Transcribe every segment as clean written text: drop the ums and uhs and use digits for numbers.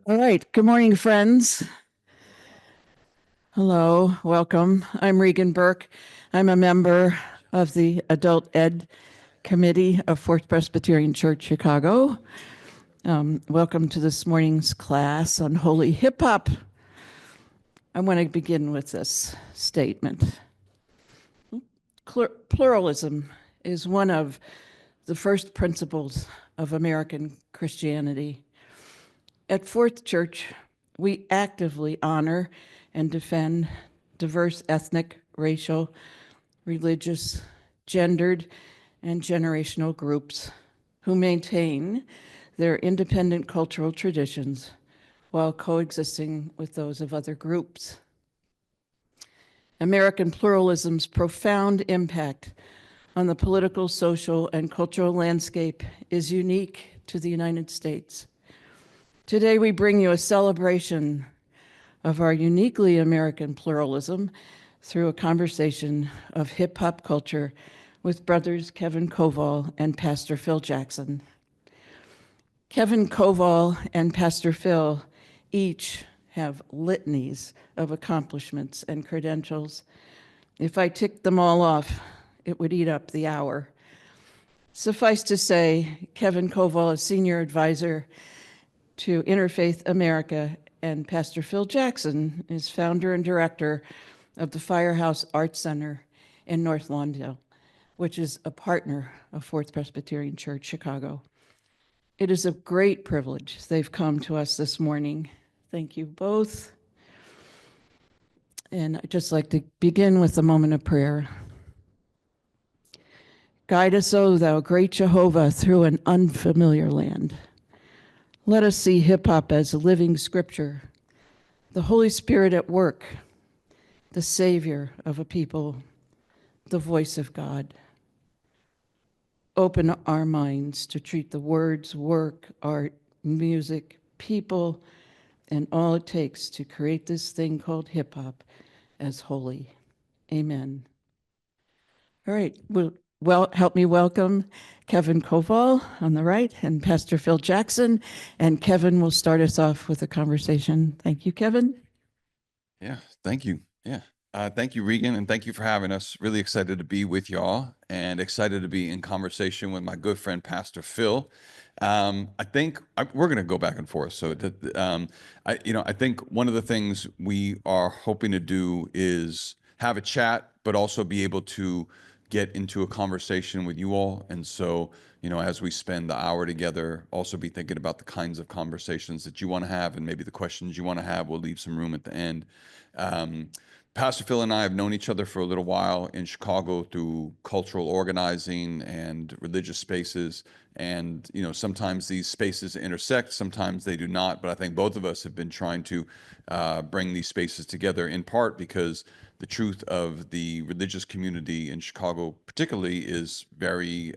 All right. Good morning, friends. Hello. Welcome. I'm Regan Burke. I'm a member of the Adult Ed Committee of Fourth Presbyterian Church, Chicago. Welcome to this morning's class on Holy Hip Hop. I want to begin with this statement. Pluralism is one of the first principles of American Christianity. At Fourth Church, we actively honor and defend diverse ethnic, racial, religious, gendered, and generational groups who maintain their independent cultural traditions while coexisting with those of other groups. American pluralism's profound impact on the political, social, and cultural landscape is unique to the United States. Today, we bring you a celebration of our uniquely American pluralism through a conversation of hip hop culture with brothers Kevin Koval and Pastor Phil Jackson. Kevin Koval and Pastor Phil each have litanies of accomplishments and credentials. If I ticked them all off, it would eat up the hour. Suffice to say, Kevin Koval is senior advisor to Interfaith America, and Pastor Phil Jackson is founder and director of the Firehouse Arts Center in North Lawndale, which is a partner of Fourth Presbyterian Church, Chicago. It is a great privilege they've come to us this morning. Thank you both. And I'd just like to begin with a moment of prayer. Guide us, O thou great Jehovah, through an unfamiliar land. Let us see hip hop as a living scripture, the Holy Spirit at work, the Savior of a people, the voice of God. Open our minds to treat the words, work, art, music, people, and all it takes to create this thing called hip hop as holy. Amen. All right, well, help me welcome Kevin Koval on the right and Pastor Phil Jackson. And Kevin will start us off with a conversation. Thank you, Kevin. Yeah, thank you. Yeah. Thank you, Regan, and thank you for having us. Really excited to be with y'all and excited to be in conversation with my good friend, Pastor Phil. I think we're going to go back and forth. So, I think one of the things we are hoping to do is have a chat, but also be able to get into a conversation with you all. And so, as we spend the hour together, also be thinking about the kinds of conversations that you want to have and maybe the questions you want to have. We'll leave some room at the end. Pastor Phil and I have known each other for a little while in Chicago through cultural organizing and religious spaces. And, sometimes these spaces intersect, sometimes they do not. But I think both of us have been trying to bring these spaces together, in part because the truth of the religious community in Chicago particularly is very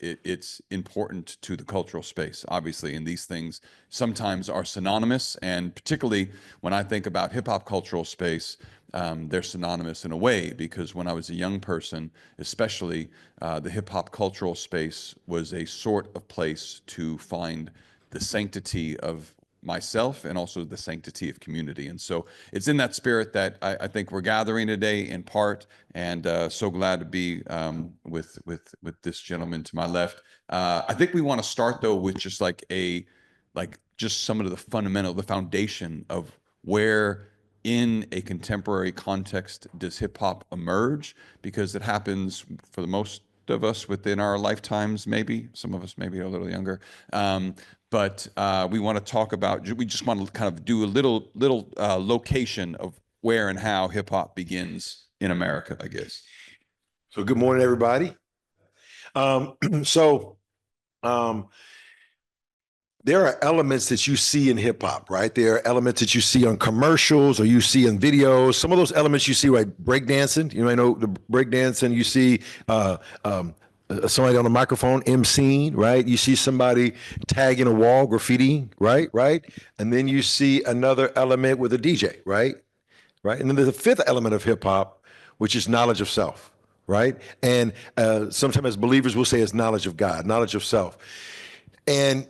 it's important to the cultural space, obviously, and these things sometimes are synonymous. And particularly when I think about hip hop cultural space, they're synonymous in a way, because when I was a young person, especially, the hip hop cultural space was a sort of place to find the sanctity of myself and also the sanctity of community. And so it's in that spirit that I think we're gathering today, in part, and so glad to be with this gentleman to my left. I think we want to start though with just just some of the foundation of where in a contemporary context does hip hop emerge, because it happens for the most of us within our lifetimes, maybe some of us maybe a little younger. But we want to talk about, we just want to kind of do a little location of where and how hip hop begins in America, I guess. So good morning, everybody. There are elements that you see in hip hop, right? There are elements that you see on commercials or you see in videos. Some of those elements you see, right? Breakdancing, I know the breakdancing, you see somebody on a microphone emceeing, right? You see somebody tagging a wall, graffiti, right? And then you see another element with a DJ, right? And then there's a fifth element of hip hop, which is knowledge of self, right? And sometimes as believers, we'll say it's knowledge of God, knowledge of self. And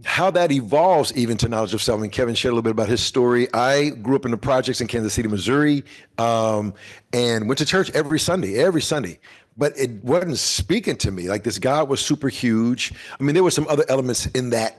how that evolves even to knowledge of self. I mean, Kevin shared a little bit about his story. I grew up in the projects in Kansas City, Missouri, and went to church every Sunday. But it wasn't speaking to me. Like, this God was super huge. I mean, there were some other elements in that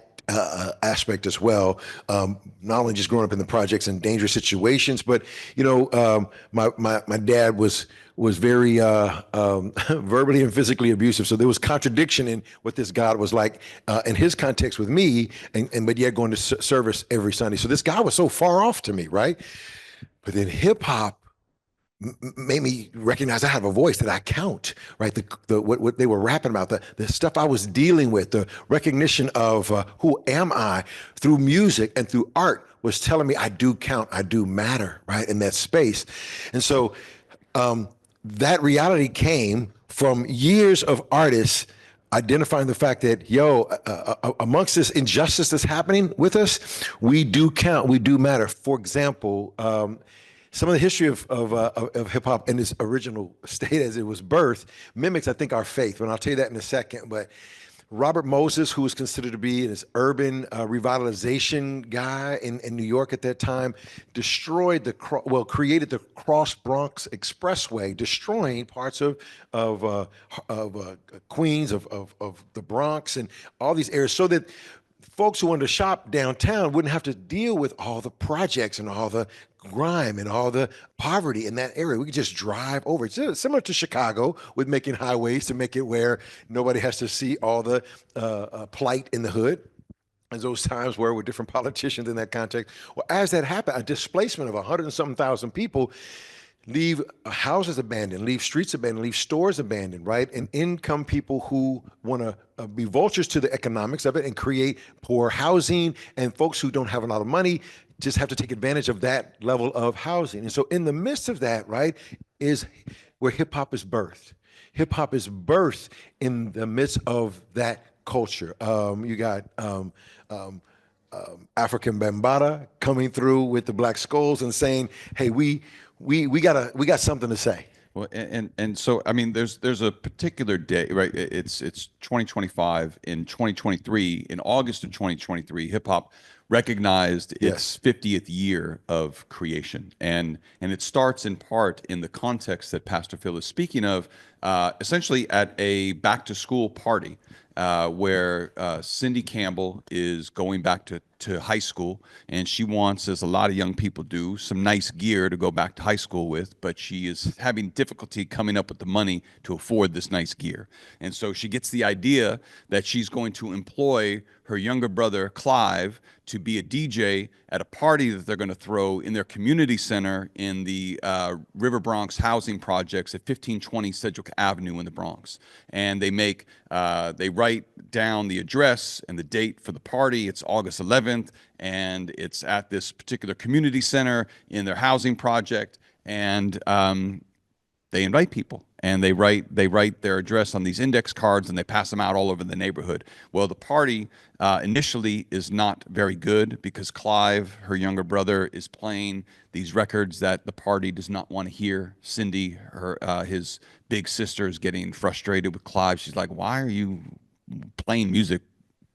aspect as well. Not only just growing up in the projects and dangerous situations, but my dad was very verbally and physically abusive. So there was contradiction in what this God was like in his context with me, and but yet going to service every Sunday. So this God was so far off to me, right? But then hip hop made me recognize I have a voice, that I count, right? What they were rapping about, the stuff I was dealing with, the recognition of who am I through music and through art was telling me I do count, I do matter, right? In that space. And so that reality came from years of artists identifying the fact that, amongst this injustice that's happening with us, we do count, we do matter. For example, some of the history of hip hop in its original state as it was birthed mimics, I think, our faith. And I'll tell you that in a second. But Robert Moses, who was considered to be this urban revitalization guy in New York at that time, created the Cross Bronx Expressway, destroying parts of Queens, of the Bronx, and all these areas, so that folks who wanted to shop downtown wouldn't have to deal with all the projects and all the grime and all the poverty in that area. We could just drive over. It's similar to Chicago, with making highways to make it where nobody has to see all the plight in the hood. And those times where with different politicians in that context. Well, as that happened, a displacement of 100 and something thousand people leave houses abandoned, leave streets abandoned, leave stores abandoned, right? And in come people who want to be vultures to the economics of it and create poor housing, and folks who don't have a lot of money just have to take advantage of that level of housing. And so in the midst of that, right, is where hip hop is birthed. Hip hop is birthed in the midst of that culture. You got African Bambaataa coming through with the Black Skulls and saying, hey, we got something to say. Well, and so, I mean, there's a particular day, right? It's 2025. In 2023, in August of 2023, hip hop recognized its 50th year of creation, and it starts in part in the context that Pastor Phil is speaking of, essentially at a back to school party. Where Cindy Campbell is going back to high school, and she wants, as a lot of young people do, some nice gear to go back to high school with, but she is having difficulty coming up with the money to afford this nice gear. And so she gets the idea that she's going to employ her younger brother, Clive, to be a DJ at a party that they're going to throw in their community center in the River Bronx housing projects at 1520 Sedgwick Avenue in the Bronx. And they write down the address and the date for the party. It's August 11th, and it's at this particular community center in their housing project. And they invite people, and they write their address on these index cards, and they pass them out all over the neighborhood. Well, the party initially is not very good, because Clive, her younger brother, is playing these records that the party does not want to hear. Cindy, his big sister, is getting frustrated with Clive. She's like, "Why are you playing music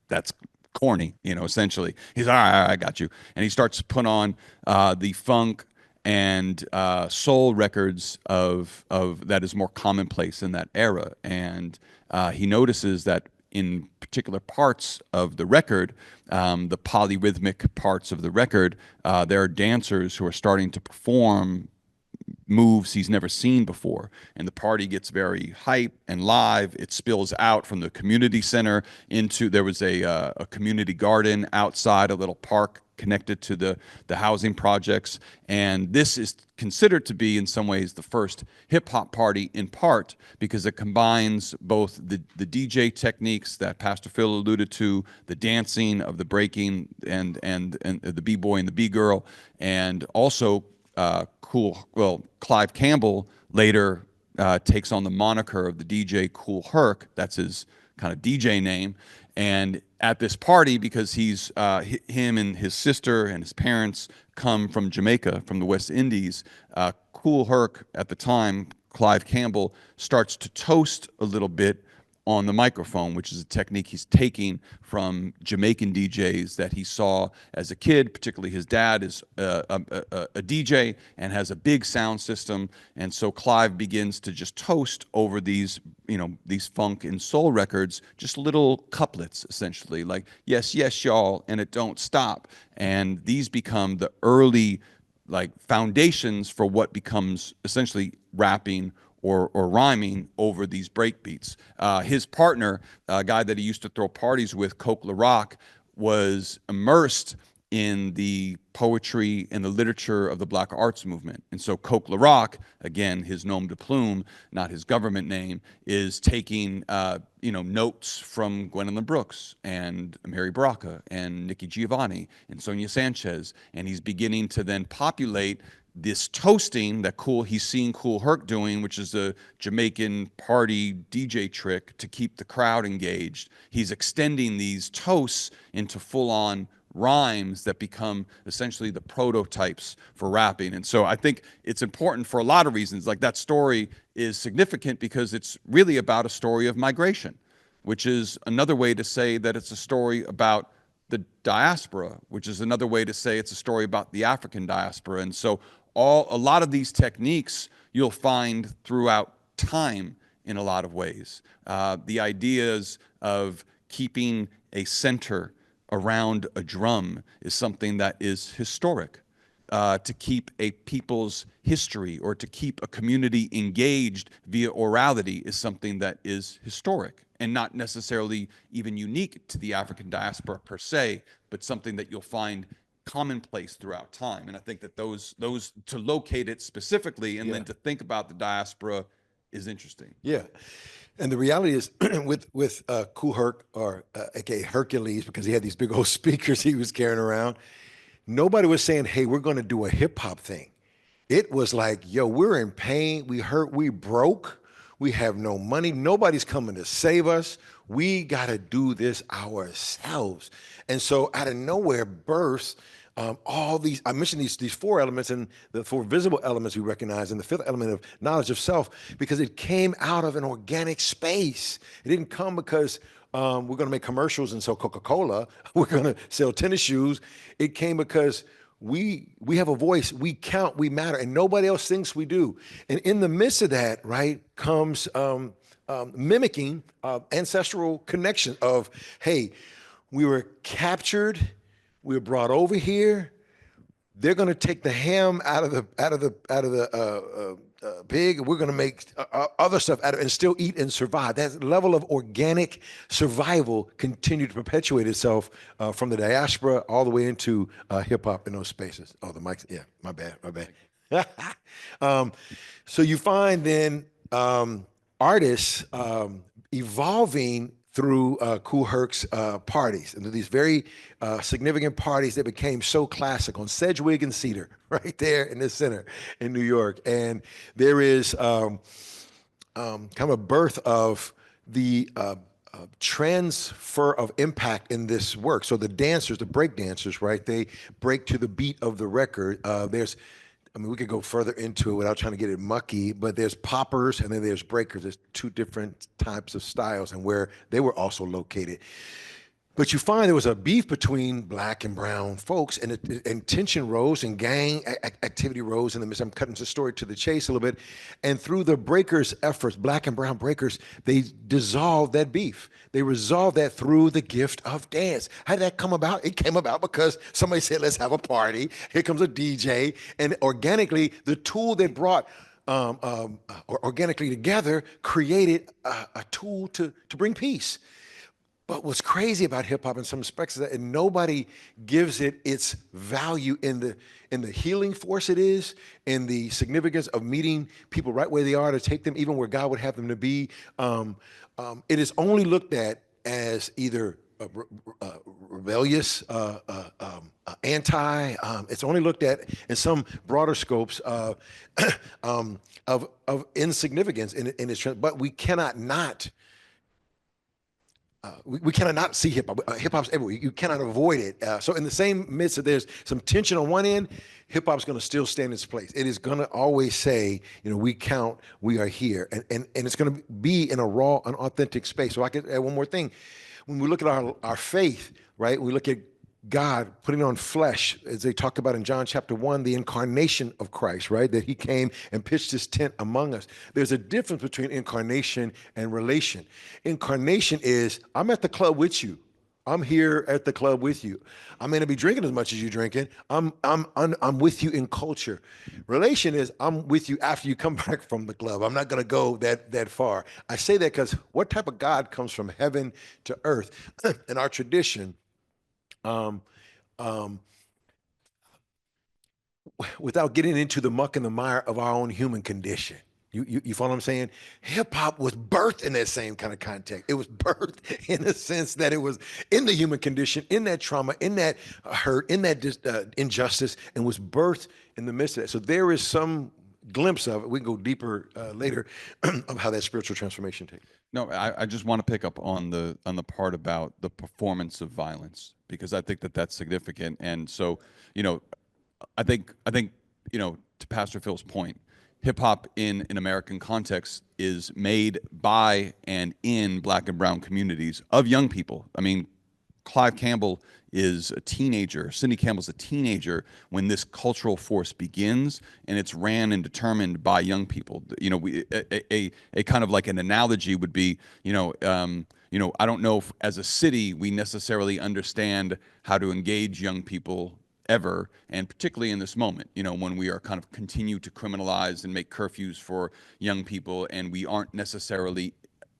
that's corny?" Essentially. He's, "All right, I got you." And he starts to put on the funk and soul records of that is more commonplace in that era. And he notices that in particular parts of the record, the polyrhythmic parts of the record, there are dancers who are starting to perform moves he's never seen before. And the party gets very hype and live. It spills out from the community center into, there was a community garden outside, a little park connected to the housing projects. And this is considered to be, in some ways, the first hip hop party, in part because it combines both the DJ techniques that Pastor Phil alluded to, the dancing of the breaking and the B-boy and the B-girl, and also Clive Campbell later takes on the moniker of the DJ Kool Herc. That's his kind of DJ name. And at this party, because he's him and his sister and his parents come from Jamaica, from the West Indies, Kool Herc at the time, Clive Campbell, starts to toast a little bit on the microphone, which is a technique he's taking from Jamaican DJs that he saw as a kid. Particularly his dad is a DJ and has a big sound system. And so Clive begins to just toast over these, these funk and soul records, just little couplets, essentially, like, yes, yes, y'all, and it don't stop. And these become the early foundations for what becomes essentially rapping or rhyming over these breakbeats. His partner, a guy that he used to throw parties with, Coke LaRock, was immersed in the poetry and the literature of the Black arts movement. And so Coke LaRock, again, his nom de plume, not his government name, is taking notes from Gwendolyn Brooks and Mary Baraka and Nikki Giovanni and Sonia Sanchez, and he's beginning to then populate this toasting that he's seeing Kool Herc doing, which is a Jamaican party DJ trick to keep the crowd engaged. He's extending these toasts into full-on rhymes that become essentially the prototypes for rapping. And so I think it's important for a lot of reasons. Like, that story is significant because it's really about a story of migration, which is another way to say that it's a story about the diaspora, which is another way to say it's a story about the African diaspora. And so a lot of these techniques you'll find throughout time in a lot of ways. The ideas of keeping a center around a drum is something that is historic. To keep a people's history or to keep a community engaged via orality is something that is historic and not necessarily even unique to the African diaspora per se, but something that you'll find commonplace throughout time. And I think that those to locate it specifically and then to think about the diaspora is interesting. Yeah. And the reality is with Kool Herc, or aka Hercules, because he had these big old speakers he was carrying around, nobody was saying, hey, we're going to do a hip hop thing. It was like, yo, we're in pain. We broke. We have no money. Nobody's coming to save us. We got to do this ourselves. And so out of nowhere bursts all these, I mentioned these four elements, and the four visible elements we recognize, and the fifth element of knowledge of self, because it came out of an organic space. It didn't come because we're going to make commercials and sell Coca-Cola. We're going to sell tennis shoes. It came because we have a voice, we count, we matter, and nobody else thinks we do. And in the midst of that, right, comes mimicking ancestral connection of, hey, we were captured, we were brought over here. They're going to take the ham out of the pig, and we're going to make other stuff out of it and still eat and survive. That level of organic survival continued to perpetuate itself from the diaspora all the way into hip hop in those spaces. Oh, the mics. Yeah, my bad. So you find then artists evolving through Kool Herc's parties, and these very significant parties that became so classic on Sedgwick and Cedar, right there in the center in New York. And there is kind of a birth of the transfer of impact in this work. So the dancers, the break dancers, right, they break to the beat of the record. We could go further into it without trying to get it mucky, but there's poppers and then there's breakers. There's two different types of styles and where they were also located. But you find there was a beef between black and brown folks, and tension rose and gang activity rose in the midst. I'm cutting the story to the chase a little bit. And through the breakers' efforts, black and brown breakers, they dissolved that beef. They resolved that through the gift of dance. How did that come about? It came about because somebody said, let's have a party. Here comes a DJ. And organically, the tool that brought organically together created a tool to bring peace. But what's crazy about hip hop in some respects is that nobody gives it its value in the healing force it is, in the significance of meeting people right where they are to take them even where God would have them to be. It is only looked at as either rebellious, anti. It's only looked at in some broader scopes of insignificance in its. But we cannot not we cannot not see hip hop. Hip hop's everywhere. You cannot avoid it. So in the same midst that there's some tension on one end, hip hop's going to still stand its place. It is going to always say, we count, we are here, and it's going to be in a raw and authentic space. So I could add one more thing. When we look at our faith, right? We look at God putting on flesh, as they talk about in John chapter 1, the incarnation of Christ, right? That he came and pitched his tent among us. There's a difference between incarnation and relation. Incarnation is, I'm at the club with you. I'm here at the club with you. I may not be drinking as much as you're drinking. I'm with you in culture. Relation is, I'm with you after you come back from the club. I'm not going to go that far. I say that because what type of God comes from heaven to earth? In our tradition, without getting into the muck and the mire of our own human condition. You follow what I'm saying? Hip hop was birthed in that same kind of context. It was birthed in the sense that it was in the human condition, in that trauma, in that hurt, in that injustice, and was birthed in the midst of that. So there is some glimpse of it. We can go deeper later of how that spiritual transformation takes. No, I just want to pick up on the part about the performance of violence, because I think that that's significant. And so, I think to Pastor Phil's point, hip hop in an American context is made by and in Black and brown communities of young people. I mean, Clive Campbell is a teenager. Sidney Campbell's a teenager when this cultural force begins, and it's ran and determined by young people. A kind of like an analogy would be, I don't know if as a city we necessarily understand how to engage young people ever, and particularly in this moment, when we are kind of continue to criminalize and make curfews for young people, and we aren't necessarily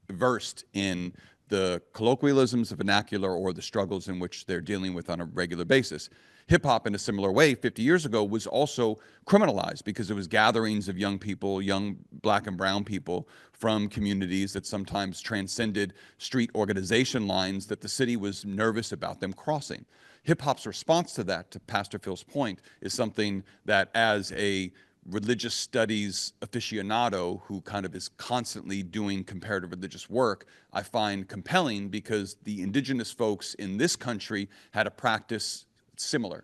versed in the colloquialisms, the vernacular, or the struggles in which they're dealing with on a regular basis. Hip hop, in a similar way, 50 years ago, was also criminalized because it was gatherings of young people, young Black and brown people from communities that sometimes transcended street organization lines that the city was nervous about them crossing. Hip hop's response to that, to Pastor Phil's point, is something that, as a religious studies aficionado who kind of is constantly doing comparative religious work, I find compelling, because the indigenous folks in this country had a practice similar.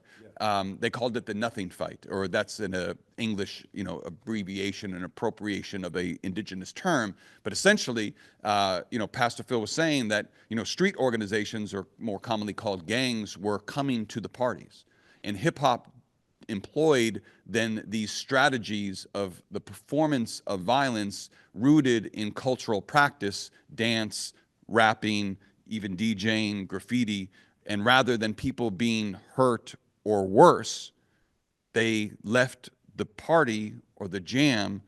They called it the nothing fight, or that's an English, abbreviation and appropriation of a indigenous term. But essentially, Pastor Phil was saying that, street organizations, or more commonly called gangs, were coming to the parties, and hip hop employed then these strategies of the performance of violence rooted in cultural practice, dance, rapping, even DJing, graffiti. And rather than people being hurt or worse, they left the party or the jam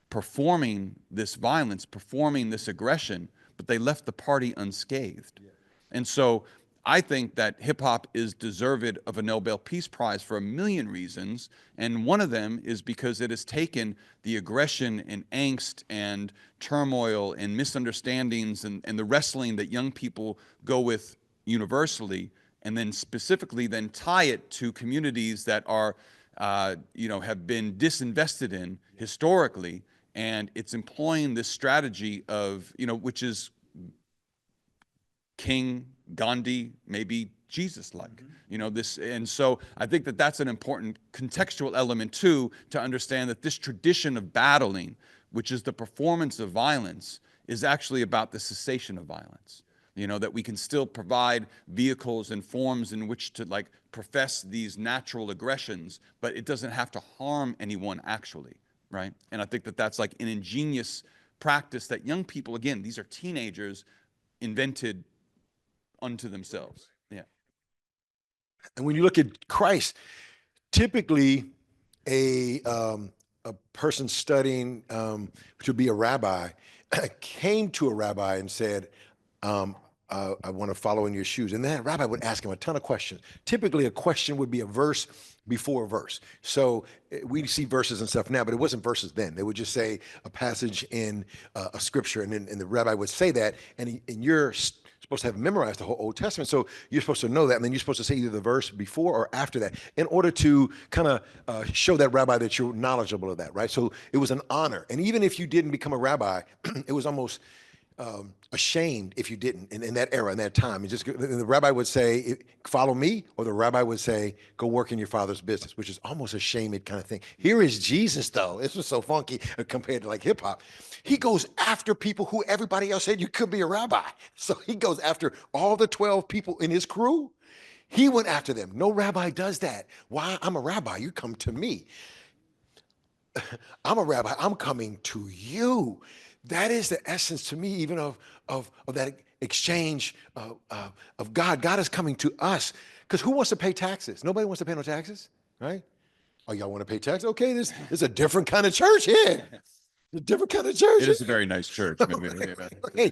performing this violence, performing this aggression, but they left the party unscathed. Yeah. And so I think that hip hop is deserved of a Nobel Peace Prize for a million reasons. And one of them is because it has taken the aggression and angst and turmoil and misunderstandings and the wrestling that young people go with universally, and then specifically then tie it to communities that are, have been disinvested in historically. And it's employing this strategy of, which is King, Gandhi, maybe Jesus-like, and so I think that that's an important contextual element too, to understand that this tradition of battling, which is the performance of violence, is actually about the cessation of violence. That we can still provide vehicles and forms in which to profess these natural aggressions, but it doesn't have to harm anyone actually, right? And I think that that's an ingenious practice that young people, again, these are teenagers, invented unto themselves. Yeah. And when you look at Christ, typically a person studying, which would be a rabbi, came to a rabbi and said, I want to follow in your shoes. And that rabbi would ask him a ton of questions. Typically, a question would be a verse before a verse. So we see verses and stuff now, but it wasn't verses then. They would just say a passage in a scripture, and then the rabbi would say that, and you're supposed to have memorized the whole Old Testament. So you're supposed to know that, and then you're supposed to say either the verse before or after that in order to kind of show that rabbi that you're knowledgeable of that, right? So it was an honor. And even if you didn't become a rabbi, it was almost ashamed if you didn't in that era, in that time. And just the rabbi would say, "Follow me," or the rabbi would say, "Go work in your father's business," which is almost a shamed kind of thing. Here is Jesus, though. This was so funky compared to like hip hop. He goes after people who everybody else said you could be a rabbi. So he goes after all the 12 people in his crew. He went after them. No rabbi does that. Why? I'm a rabbi. You come to me. I'm a rabbi. I'm coming to you. That is the essence to me, even of that exchange of God. God is coming to us. Because who wants to pay taxes? Nobody wants to pay no taxes, right? Oh, y'all want to pay taxes? Okay, this is a different kind of church here. A different kind of church. It is a very nice church. Hey,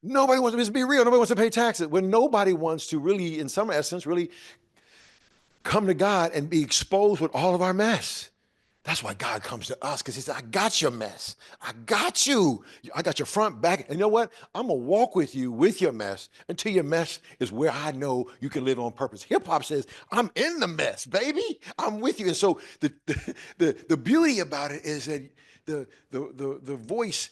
nobody wants to just be real. Nobody wants to pay taxes. When nobody wants to really, in some essence, really come to God and be exposed with all of our mess. That's why God comes to us, because he said, I got your mess. I got you. I got your front, back. And you know what? I'm going to walk with you with your mess until your mess is where I know you can live on purpose. Hip hop says, I'm in the mess, baby. I'm with you. And so the beauty about it is that the voice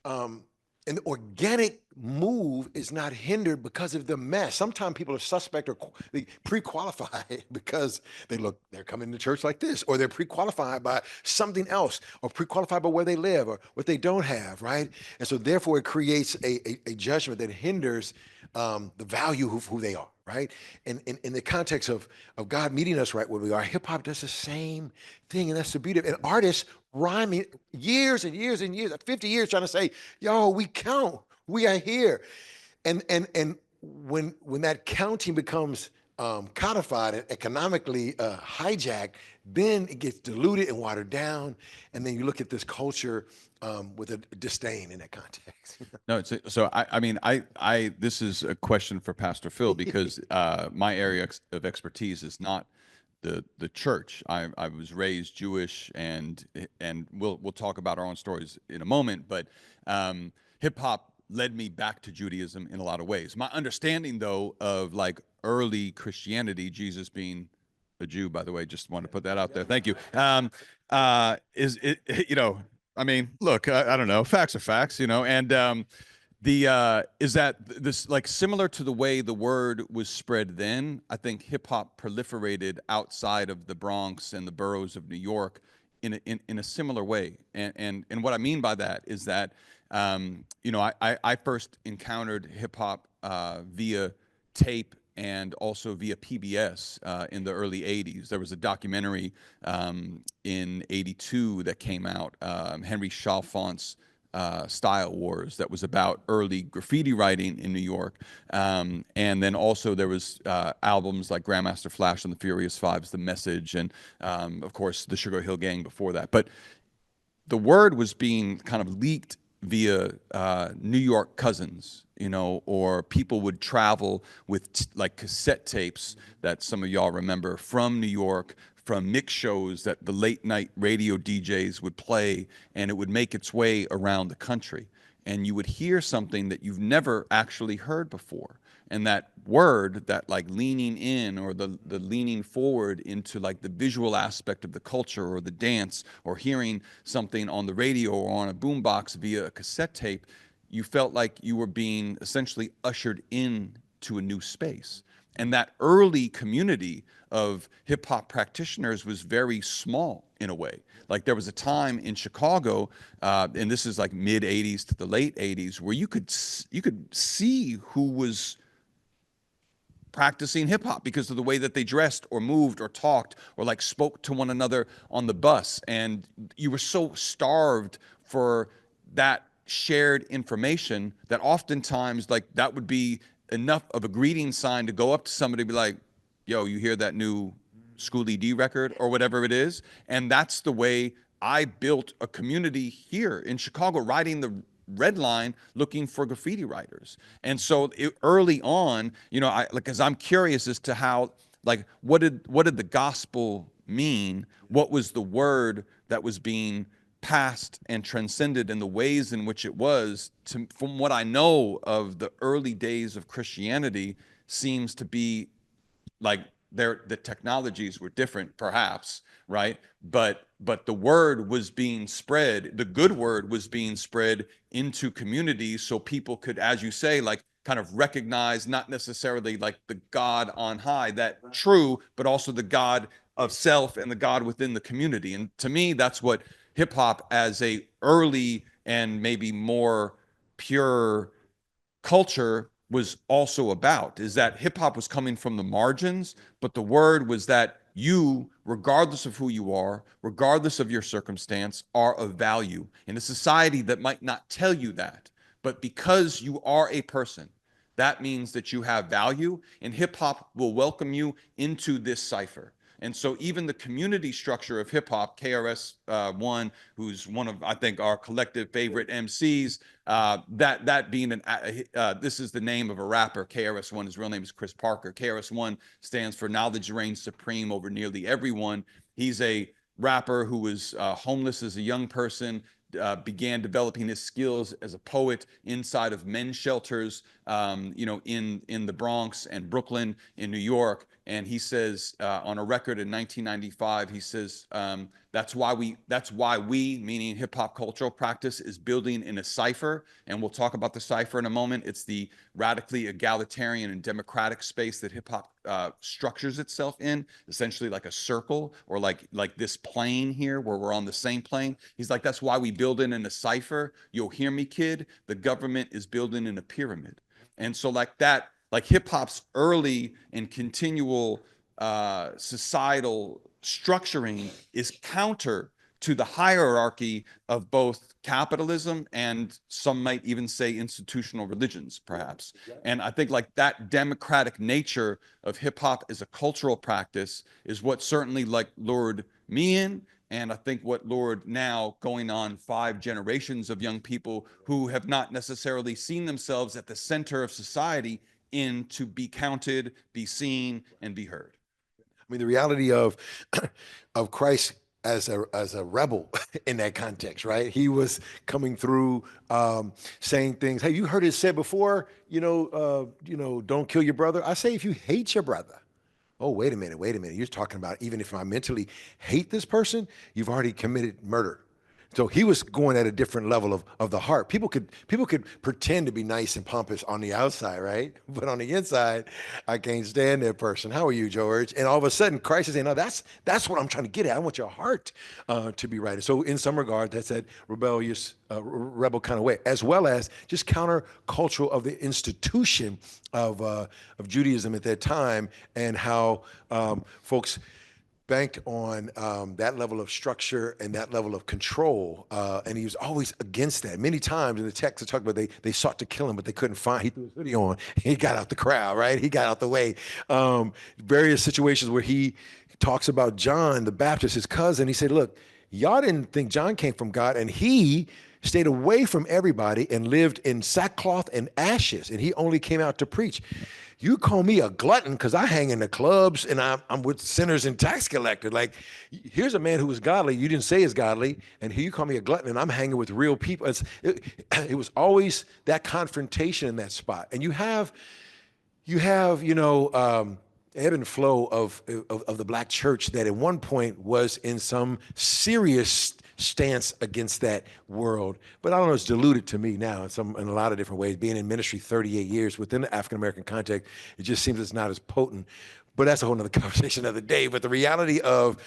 and the organic move is not hindered because of the mess. Sometimes people are suspect or they pre-qualified because they're coming to church like this, or they're pre-qualified by something else, or pre-qualified by where they live or what they don't have, right? And so therefore it creates a judgment that hinders the value of who they are, right? And in the context of God meeting us right where we are, hip hop does the same thing, and that's the beauty of it. And artists rhyming years and years and years, 50 years trying to say, yo, we count, we are here. And when that counting becomes codified and economically hijacked, then it gets diluted and watered down. And then you look at this culture with a disdain in that context. No, so I mean, this is a question for Pastor Phil, because my area of expertise is not the church. I was raised Jewish, and we'll talk about our own stories in a moment, but hip hop led me back to Judaism in a lot of ways. My understanding, though, of like early Christianity, Jesus being a Jew, by the way, just want to put that out there. Thank you. Is it, I mean, look, I don't know, facts are facts, and is that this, like, similar to the way the word was spread then? I think hip hop proliferated outside of the Bronx and the boroughs of New York in a similar way. And what I mean by that is that I first encountered hip hop via tape and also via PBS in the early 80s. There was a documentary in 82 that came out, Henry Chalfont's Style Wars, that was about early graffiti writing in New York. And then also there was albums like Grandmaster Flash and the Furious Fives, The Message, and of course the Sugar Hill Gang before that. But the word was being kind of leaked via New York cousins, or people would travel with like cassette tapes that some of y'all remember from New York, from mix shows that the late night radio DJs would play, and it would make its way around the country. And you would hear something that you've never actually heard before. And that word, that like leaning in, or the leaning forward into like the visual aspect of the culture or the dance, or hearing something on the radio or on a boombox via a cassette tape, you felt like you were being essentially ushered in to a new space. And that early community of hip hop practitioners was very small in a way. Like there was a time in Chicago, and this is like mid 80s to the late 80s, where you could see who was practicing hip hop because of the way that they dressed or moved or talked or like spoke to one another on the bus. And you were so starved for that shared information that oftentimes like that would be enough of a greeting sign to go up to somebody and be like, yo, you hear that new Schoolie D record or whatever it is? And that's the way I built a community here in Chicago, riding the red line looking for graffiti writers. And so early on, because I'm curious as to how, like, what did the gospel mean? What was the word that was being passed and transcended in the ways in which it was, from what I know of the early days of Christianity, seems to be like the technologies were different, perhaps, right? But the word was being spread, the good word was being spread into communities so people could, as you say, like kind of recognize not necessarily like the God on high, that true, but also the God of self and the God within the community. And to me, that's what hip hop as a early and maybe more pure culture was also about, is that hip hop was coming from the margins, but the word was that you, regardless of who you are, regardless of your circumstance, are of value in a society that might not tell you that. But because you are a person, that means that you have value, and hip hop will welcome you into this cipher. And so even the community structure of hip hop, KRS-One, who's one of, I think, our collective favorite MCs, that being this is the name of a rapper, KRS-One. His real name is Chris Parker. KRS-One stands for Knowledge Reigns Supreme Over Nearly Everyone. He's a rapper who was homeless as a young person, began developing his skills as a poet inside of men's shelters, in the Bronx and Brooklyn in New York. And he says on a record in 1995, he says, that's why we, meaning hip hop cultural practice, is building in a cipher. And we'll talk about the cipher in a moment. It's the radically egalitarian and democratic space that hip hop structures itself in, essentially like a circle, or like this plane here where we're on the same plane. He's like, that's why we build in a cipher. You'll hear me, kid. The government is building in a pyramid. And so like that, like hip hop's early and continual societal structuring is counter to the hierarchy of both capitalism and some might even say institutional religions, perhaps. And I think like that democratic nature of hip hop as a cultural practice is what certainly like lured me in. And I think what lured now going on 5 generations of young people who have not necessarily seen themselves at the center of society in to be counted, be seen, and be heard. I mean, the reality of Christ as a rebel in that context, right? He was coming through saying things. Hey, you heard it said before, don't kill your brother. I say if you hate your brother. Oh, wait a minute. You're talking about even if I mentally hate this person, you've already committed murder. So he was going at a different level of the heart. People could pretend to be nice and pompous on the outside, right? But on the inside, I can't stand that person. How are you, George? And all of a sudden, Christ is saying, no, that's what I'm trying to get at. I want your heart to be right. So in some regard, that's that rebellious, rebel kind of way, as well as just countercultural of the institution of Judaism at that time, and how folks banked on that level of structure and that level of control, and he was always against that. Many times in the text, they talk about they sought to kill him, but they couldn't find. He threw his hoodie on. He got out the crowd, right? He got out the way. Various situations where he talks about John the Baptist, his cousin. He said, "Look, y'all didn't think John came from God, and he stayed away from everybody and lived in sackcloth and ashes, and he only came out to preach. You call me a glutton because I hang in the clubs and I'm with sinners and tax collectors. Like, here's a man who was godly. You didn't say is godly, and here you call me a glutton, and I'm hanging with real people." It was always that confrontation in that spot. And you have ebb and flow of the Black church that at one point was in some serious stance against that world. But I don't know, it's diluted to me now in a lot of different ways. Being in ministry 38 years within the African-American context, it just seems it's not as potent. But that's a whole nother conversation of the day. But the reality of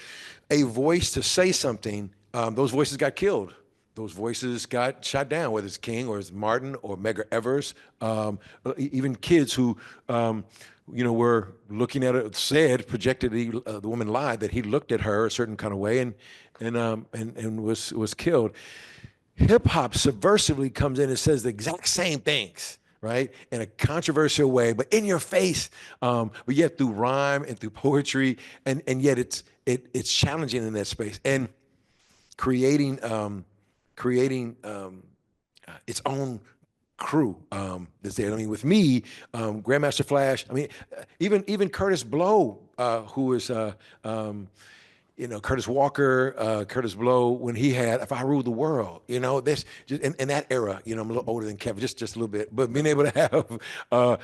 a voice to say something, those voices got killed. Those voices got shot down, whether it's King or it's Martin or Medgar Evers, even kids who were looking at it, projected the woman lied that he looked at her a certain kind of way and was killed. Hip hop subversively comes in and says the exact same things, right, in a controversial way, but in your face, but yet through rhyme and through poetry, and yet it's challenging in that space and creating its own crew that's there. I mean, with me, Grandmaster Flash. I mean, even Curtis Blow, who is Curtis Walker, Curtis Blow, when he had "If I Ruled the World," this just in that era. I'm a little older than Kevin, just a little bit, but being able to have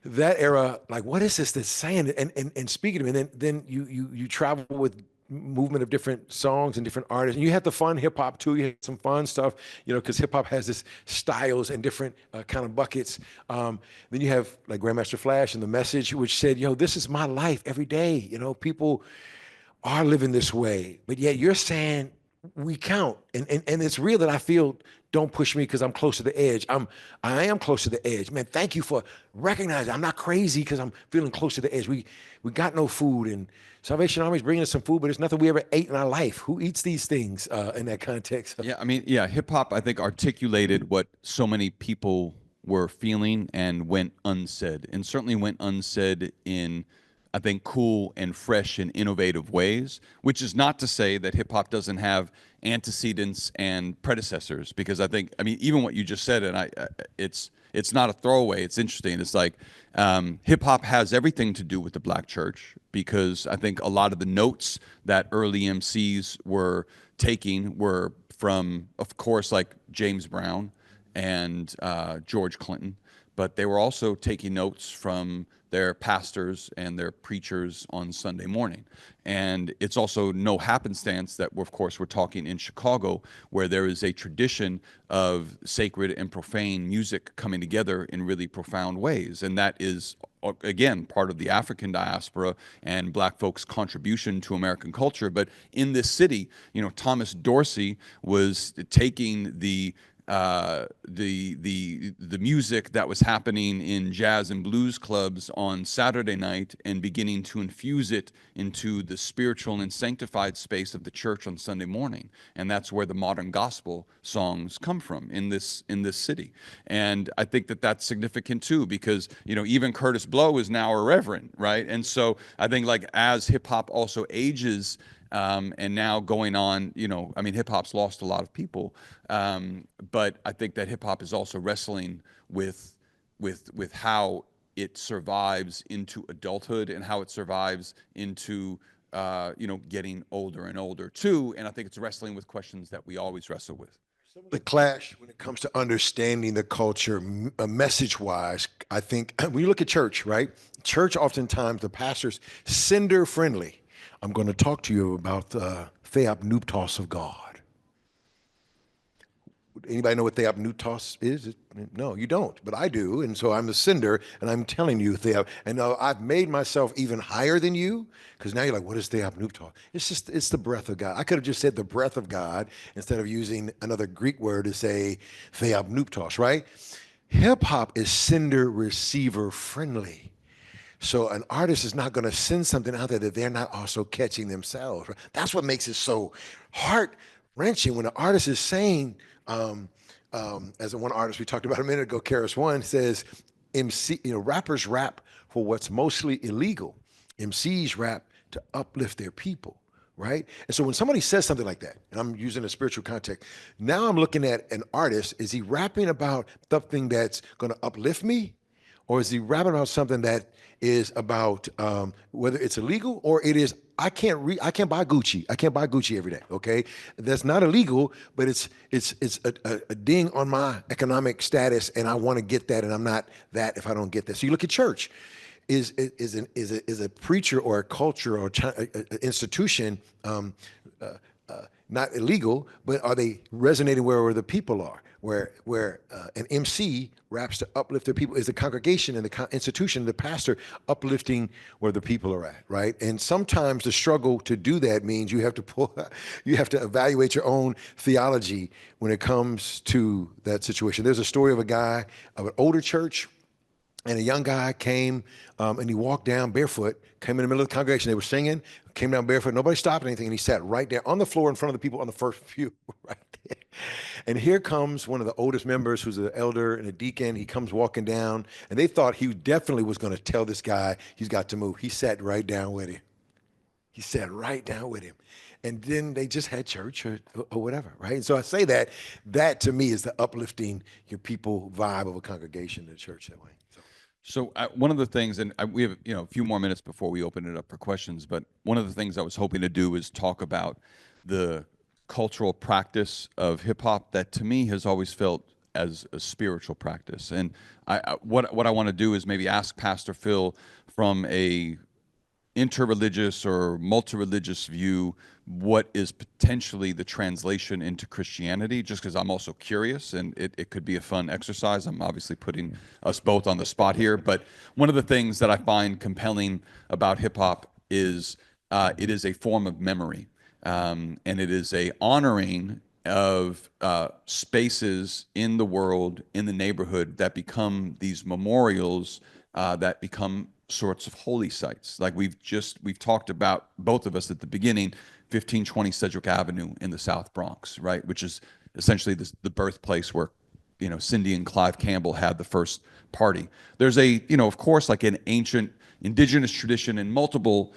that era, like, what is this that's saying? And speaking to me, and then you travel with movement of different songs and different artists, and you had the fun hip hop too. You had some fun stuff, because hip hop has this styles and different kind of buckets. Then you have like Grandmaster Flash and the Message, which said, this is my life every day. People are living this way, but yet you're saying we count, and it's real that I feel. Don't push me because I'm close to the edge. I am close to the edge. Man, thank you for recognizing I'm not crazy because I'm feeling close to the edge. We got no food, and Salvation Army is bringing us some food, but it's nothing we ever ate in our life. Who eats these things in that context? Yeah, I mean, yeah, hip hop, I think, articulated what so many people were feeling and went unsaid, and certainly went unsaid in, I think, cool and fresh and innovative ways, which is not to say that hip hop doesn't have antecedents and predecessors, because I think, I mean, even what you just said, and it's not a throwaway. It's interesting. It's like hip hop has everything to do with the Black church, because I think a lot of the notes that early MCs were taking were from, of course, like James Brown and George Clinton, but they were also taking notes from their pastors and their preachers on Sunday morning. And it's also no happenstance that, of course, we're talking in Chicago, where there is a tradition of sacred and profane music coming together in really profound ways. And that is, again, part of the African diaspora and Black folks' contribution to American culture. But in this city, Thomas Dorsey was taking the music that was happening in jazz and blues clubs on Saturday night and beginning to infuse it into the spiritual and sanctified space of the church on Sunday morning. And that's where the modern gospel songs come from in this city. And I think that that's significant too, because, even Curtis Blow is now a reverend, right? And so I think, like, as hip hop also ages, and now going on, I mean, hip hop's lost a lot of people, but I think that hip hop is also wrestling with how it survives into adulthood and how it survives into getting older and older too. And I think it's wrestling with questions that we always wrestle with. The clash when it comes to understanding the culture, message-wise, I think when you look at church, right? Church, oftentimes the pastor's sender friendly. I'm going to talk to you about the theopneustos of God. Anybody know what theopneustos is? No, you don't, but I do. And so I'm the sender, and I'm telling you and I've made myself even higher than you, because now you're like, what is theopneustos? It's the breath of God. I could have just said the breath of God instead of using another Greek word to say theopneustos, right? Hip hop is sender receiver friendly. So an artist is not going to send something out there that they're not also catching themselves. Right? That's what makes it so heart-wrenching when an artist is saying, as one artist we talked about a minute ago, Karis One, says, rappers rap for what's mostly illegal. MCs rap to uplift their people, right? And so when somebody says something like that, and I'm using a spiritual context, now I'm looking at an artist, is he rapping about something that's going to uplift me? Or is he rapping about something that is about whether it's illegal or it is, I can't buy Gucci. I can't buy Gucci every day, okay? That's not illegal, but it's a ding on my economic status, and I want to get that, and I'm not that if I don't get that. So you look at church. Is a preacher or a culture or an institution not illegal, but are they resonating where the people are? Where an MC raps to uplift their people, is the congregation and the institution, the pastor, uplifting where the people are at, right? And sometimes the struggle to do that means you have to evaluate your own theology when it comes to that situation. There's a story of a guy of an older church, and a young guy came and he walked down barefoot, came in the middle of the congregation. They were singing, came down barefoot. Nobody stopped anything. And he sat right there on the floor in front of the people on the first pew, right there. And here comes one of the oldest members, who's an elder and a deacon. He comes walking down, and they thought he definitely was going to tell this guy he's got to move. He sat right down with him. He sat right down with him. And then they just had church or whatever, right? And so I say that to me is the uplifting your people vibe of a congregation, the church that way. So one of the things, and we have a few more minutes before we open it up for questions, but one of the things I was hoping to do is talk about the cultural practice of hip hop that to me has always felt as a spiritual practice. And what I want to do is maybe ask Pastor Phil from a interreligious or multi-religious view, what is potentially the translation into Christianity, just because I'm also curious, and it could be a fun exercise. I'm obviously putting us both on the spot here, but one of the things that I find compelling about hip hop is it is a form of memory, and it is a honoring of spaces in the world, in the neighborhood, that become these memorials, that become sorts of holy sites. Like we've talked about, both of us at the beginning, 1520 Sedgwick Avenue in the South Bronx, right? Which is essentially the birthplace where, Cindy and Clive Campbell had the first party. There's of course, like an ancient indigenous tradition in multiple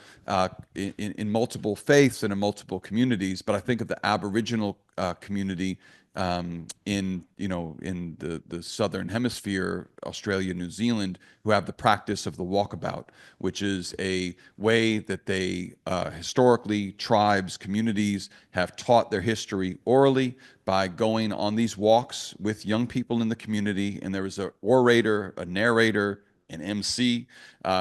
in multiple faiths and in multiple communities. But I think of the Aboriginal community in the southern hemisphere, Australia, New Zealand, who have the practice of the walkabout, which is a way that they historically, tribes, communities have taught their history orally by going on these walks with young people in the community. And there is an orator, a narrator, an MC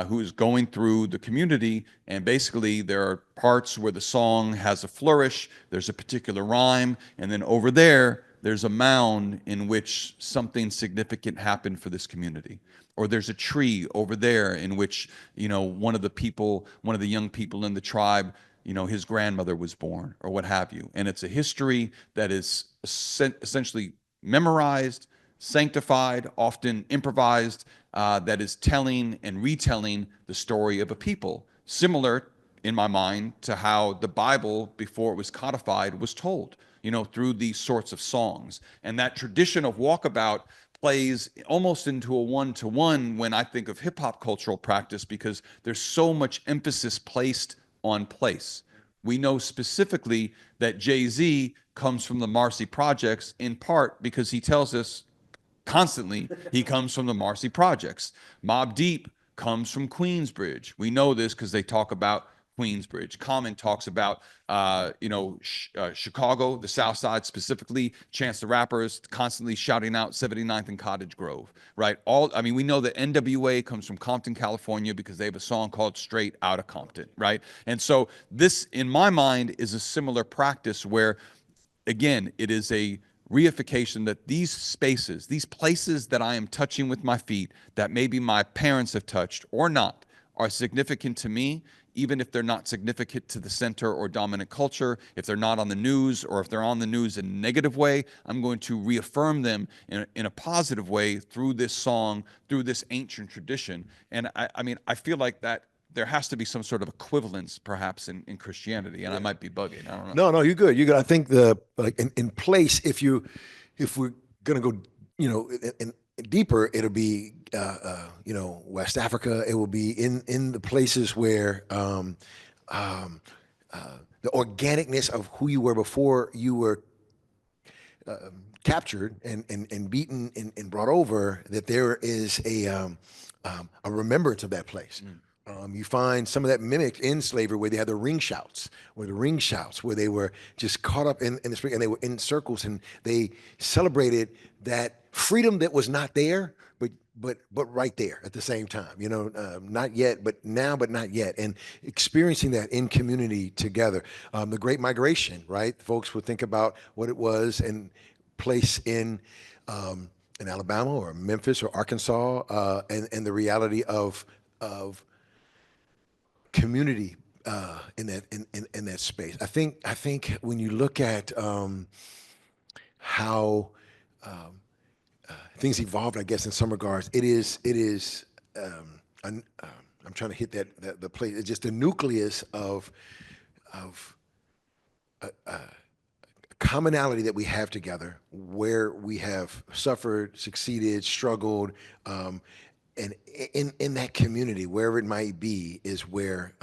who is going through the community, and basically there are parts where the song has a flourish, there's a particular rhyme, and then over there's a mound in which something significant happened for this community. Or there's a tree over there in which, one of the young people in the tribe, his grandmother was born, or what have you. And it's a history that is essentially memorized, sanctified, often improvised, that is telling and retelling the story of a people, similar in my mind to how the Bible, before it was codified, was told, through these sorts of songs. And that tradition of walkabout plays almost into a one-to-one when I think of hip hop cultural practice, because there's so much emphasis placed on place. We know specifically that Jay-Z comes from the Marcy Projects, in part because he tells us constantly he comes from the Marcy Projects. Mobb Deep comes from Queensbridge. We know this because they talk about Queensbridge. Common talks about, Chicago, the South Side specifically. Chance the Rapper is constantly shouting out 79th and Cottage Grove, right? We know that NWA comes from Compton, California, because they have a song called Straight Outta Compton, right? And so this, in my mind, is a similar practice where, again, it is a reification that these spaces, these places that I am touching with my feet, that maybe my parents have touched or not, are significant to me, even if they're not significant to the center or dominant culture. If they're not on the news, or if they're on the news in a negative way, I'm going to reaffirm them in a positive way through this song, through this ancient tradition. And I feel like that there has to be some sort of equivalence, perhaps, in Christianity, and I might be bugging. I don't know. No, you're good. You're good. I think in place, if we're gonna go, in deeper, it'll be West Africa. It will be in the places where the organicness of who you were before you were captured and beaten and brought over, that there is a remembrance of that place. You find some of that mimicked in slavery, where they had the ring shouts, where they were just caught up in the street, and they were in circles, and they celebrated that freedom that was not there, but right there at the same time. Not yet, but now, but not yet, and experiencing that in community together. The Great Migration, right? Folks would think about what it was and place in Alabama or Memphis or Arkansas, and the reality of community in that space. I think when you look at how things evolved, I guess in some regards, it is. I'm trying to hit the place. It's just the nucleus of commonality that we have together, where we have suffered, succeeded, struggled. And in that community, wherever it might be, is where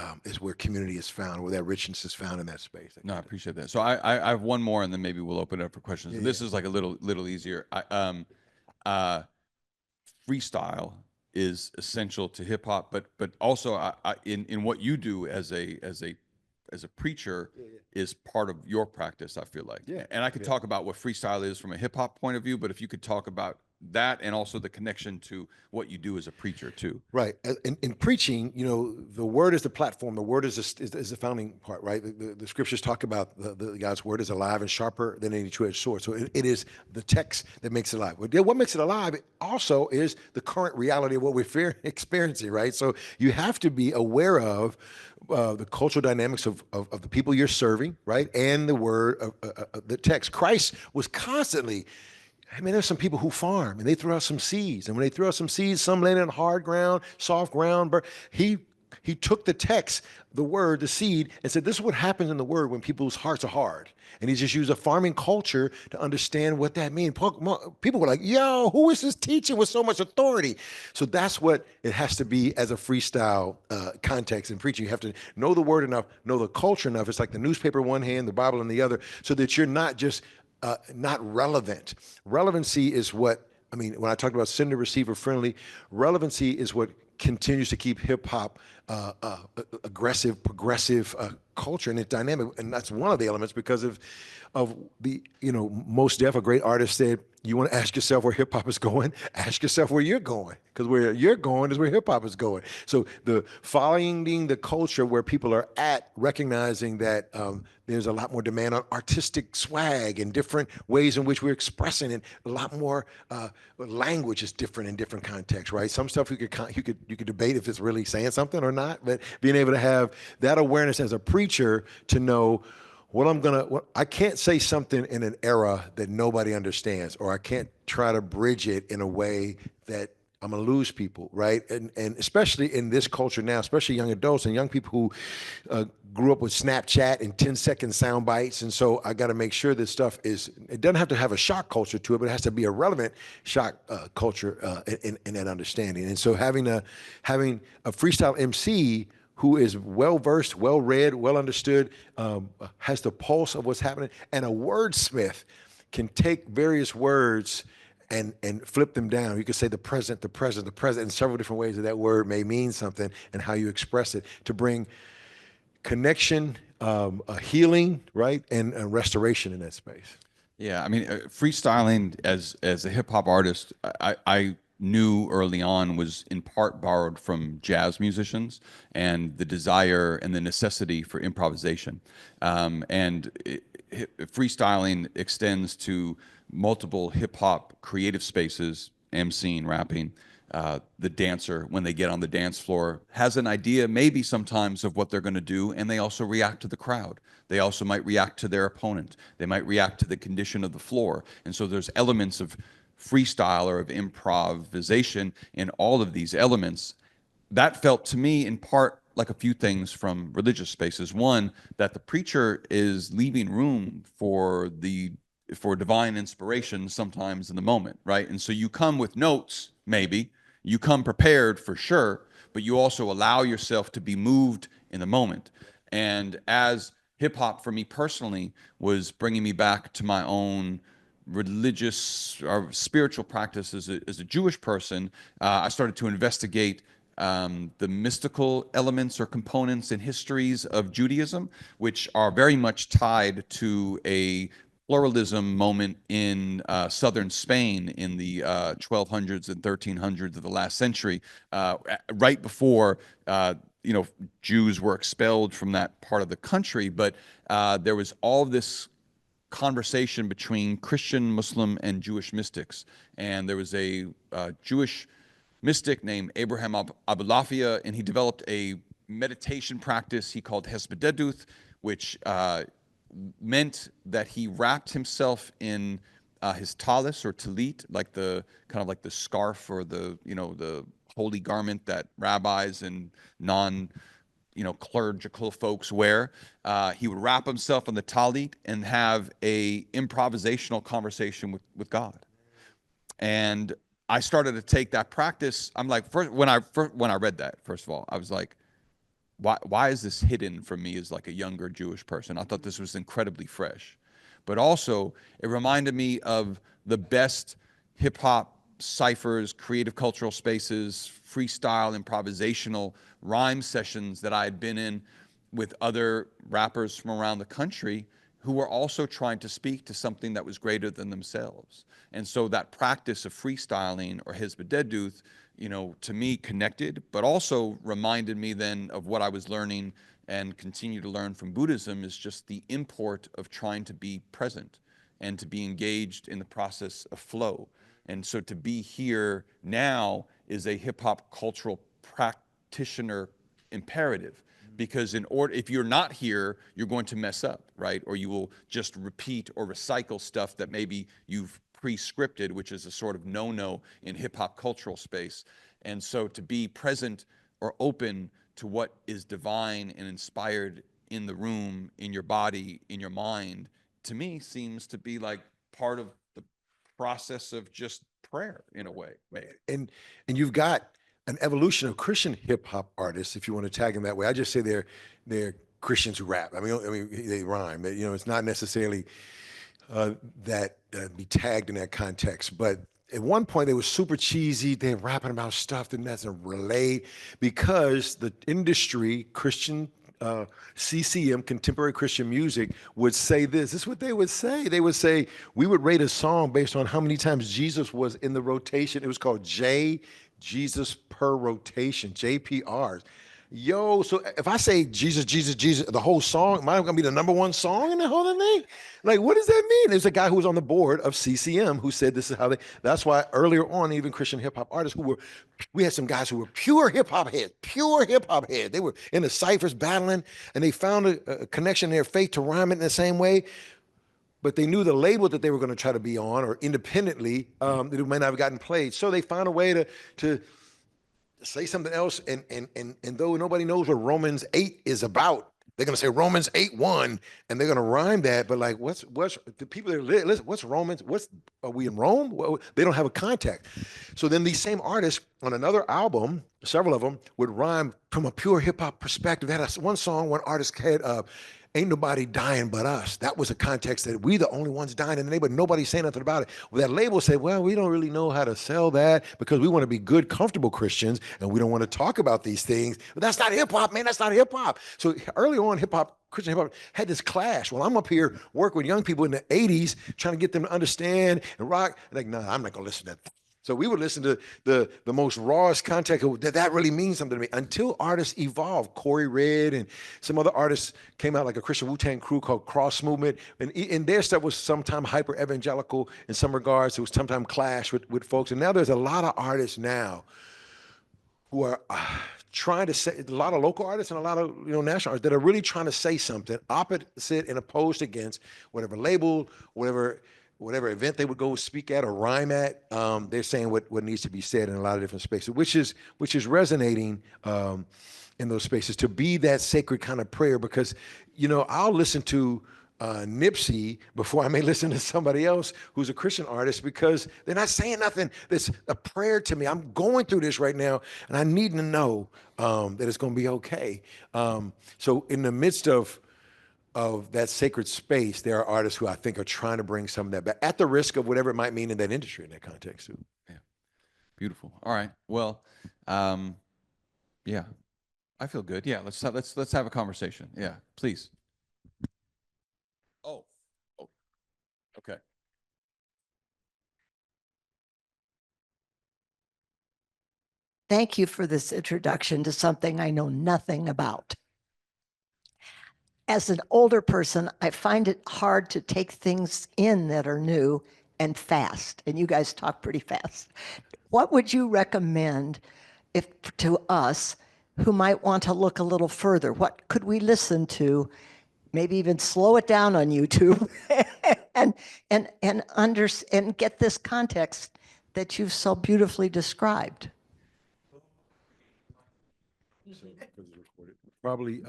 community is found, where that richness is found in that space. No, I appreciate that. So I have one more, and then maybe we'll open it up for questions. And this is like a little easier. Freestyle is essential to hip hop, but also in what you do as a as a preacher is part of your practice, I feel like. Yeah. And I could talk about what freestyle is from a hip hop point of view, but if you could talk about that and also the connection to what you do as a preacher too. Right. In preaching, you know, the word is the platform. The word is the founding part, right? The scriptures talk about the God's word is alive and sharper than any two-edged sword. So it is the text that makes it alive. What makes it alive also is the current reality of what we're experiencing, right? So you have to be aware of the cultural dynamics of the people you're serving, right? And the word of the text. Christ was constantly, I mean, there's some people who farm and they throw out some seeds. And when they throw out some seeds, some landed on hard ground, soft ground. But he took the text, the word, the seed, and said, this is what happens in the word when people's hearts are hard. And he just used a farming culture to understand what that means. People were like, yo, who is this teaching with so much authority? So that's what it has to be as a freestyle context in preaching. You have to know the word enough, know the culture enough. It's like the newspaper in one hand, the Bible in the other, so that you're not just not relevant. Relevancy is what, I mean, when I talked about sender, receiver, friendly, relevancy is what continues to keep hip hop aggressive, progressive culture, and it's dynamic. And that's one of the elements because of the, you know, Mos Def, a great artist, said, you want to ask yourself where hip hop is going, ask yourself where you're going, because where you're going is where hip hop is going. So the following the culture where people are at, recognizing that there's a lot more demand on artistic swag and different ways in which we're expressing it. A lot more language is different in different contexts, right? Some stuff you could debate if it's really saying something or not, but being able to have that awareness as a preacher to know I can't say something in an era that nobody understands, or I can't try to bridge it in a way that I'm gonna lose people, right? And especially in this culture now, especially young adults and young people who grew up with Snapchat and 10-second sound bites. And so I gotta make sure this stuff it doesn't have to have a shock culture to it, but it has to be a relevant shock culture in that understanding. And so having a freestyle MC who is well-versed, well-read, well-understood, has the pulse of what's happening, and a wordsmith can take various words and flip them down. You could say the present, in several different ways that word may mean something and how you express it to bring connection, a healing, right, and a restoration in that space. Yeah, I mean, freestyling as a hip hop artist, I knew early on was in part borrowed from jazz musicians and the desire and the necessity for improvisation. Freestyling extends to multiple hip hop creative spaces, emceeing, rapping. The dancer, when they get on the dance floor, has an idea maybe sometimes of what they're going to do, and they also react to the crowd. They also might react to their opponent. They might react to the condition of the floor. And so there's elements of freestyle or of improvisation in all of these elements. That felt to me in part like a few things from religious spaces. One, that the preacher is leaving room for divine inspiration sometimes in the moment, right? And so you come with notes, maybe, you come prepared for sure, but you also allow yourself to be moved in the moment. And as hip hop for me personally was bringing me back to my own religious or spiritual practice as a Jewish person, I started to investigate the mystical elements or components and histories of Judaism, which are very much tied to a pluralism moment in southern Spain in the 1200s and 1300s of the last century, right before Jews were expelled from that part of the country. But there was all this conversation between Christian, Muslim, and Jewish mystics. And there was a Jewish mystic named Abraham Abulafia, and he developed a meditation practice he called Hespededuth, which meant that he wrapped himself in his talis or talit, like the scarf or the holy garment that rabbis and clerical folks wear. He would wrap himself in the talit and have a improvisational conversation with God. And I started to take that practice. I'm like, when I read that, first of all, I was like, why is this hidden from me as like a younger Jewish person? I thought this was incredibly fresh. But also, it reminded me of the best hip hop ciphers, creative cultural spaces, freestyle, improvisational rhyme sessions that I had been in with other rappers from around the country who were also trying to speak to something that was greater than themselves. And so that practice of freestyling or Hizb Deduth, you know, to me connected, but also reminded me then of what I was learning and continue to learn from Buddhism, is just the import of trying to be present and to be engaged in the process of flow. And so to be here now is a hip hop cultural practitioner imperative, because if you're not here, you're going to mess up, right? Or you will just repeat or recycle stuff that maybe you've pre-scripted, which is a sort of no-no in hip hop cultural space. And so to be present or open to what is divine and inspired in the room, in your body, in your mind, to me seems to be like part of the process of just prayer in a way. And you've got an evolution of Christian hip hop artists, if you want to tag them that way. I just say they're Christians who rap. I mean they rhyme. You know, it's not necessarily that be tagged in that context. But at one point they were super cheesy. They're rapping about stuff that doesn't relate, because the industry, Christian CCM, contemporary Christian music, would say this. This is what they would say. They would say, we would rate a song based on how many times Jesus was in the rotation. It was called Jesus per rotation, JPRs. Yo, so if I say Jesus, Jesus, Jesus, the whole song, am I going to be the #1 song in the whole thing? Like, what does that mean? There's a guy who was on the board of CCM who said this is how that's why earlier on, even Christian hip hop artists we had some guys who were pure hip hop heads. They were in the ciphers battling, and they found a connection in their faith to rhyme it in the same way. But they knew the label that they were going to try to be on, or independently, it might not have gotten played. So they found a way to say something else, and though nobody knows what Romans 8 is about, they're gonna say Romans 8:1, and they're gonna rhyme that. But like, what's the people that listen? What's Romans? Are we in Rome? Well, they don't have a context. So then these same artists on another album, several of them, would rhyme from a pure hip hop perspective. They had one song, one artist had. Ain't nobody dying but us. That was a context that we the only ones dying in the neighborhood. Nobody saying nothing about it. Well, that label said, well, we don't really know how to sell that because we want to be good, comfortable Christians, and we don't want to talk about these things. But that's not hip hop, man. That's not hip hop. So early on, Christian hip hop had this clash. Well, I'm up here working with young people in the 80s, trying to get them to understand and rock. Like, no, I'm not going to listen to that. So we would listen to the most rawest context. That really means something to me, until artists evolved. Corey Red and some other artists came out, like a Christian Wu-Tang crew called Cross Movement. And their stuff was sometimes hyper evangelical in some regards. It was sometimes clash with folks. And now there's a lot of artists now who are trying to say, a lot of local artists and a lot of national artists that are really trying to say something opposite and opposed against whatever label, whatever event they would go speak at or rhyme at. They're saying what needs to be said in a lot of different spaces, which is resonating in those spaces, to be that sacred kind of prayer. Because I'll listen to Nipsey before I may listen to somebody else who's a Christian artist, because they're not saying nothing that's a prayer to me. I'm going through this right now, and I need to know that it's going to be okay. So in the midst of that sacred space, there are artists who I think are trying to bring some of that back, at the risk of whatever it might mean in that industry, in that context too. Yeah, beautiful. All right. Well, yeah, I feel good. Yeah, let's have a conversation. Yeah, please. Oh, okay. Thank you for this introduction to something I know nothing about. As an older person, I find it hard to take things in that are new and fast, and you guys talk pretty fast. What would you recommend to us who might want to look a little further? What could we listen to? Maybe even slow it down on YouTube and get this context that you've so beautifully described. Probably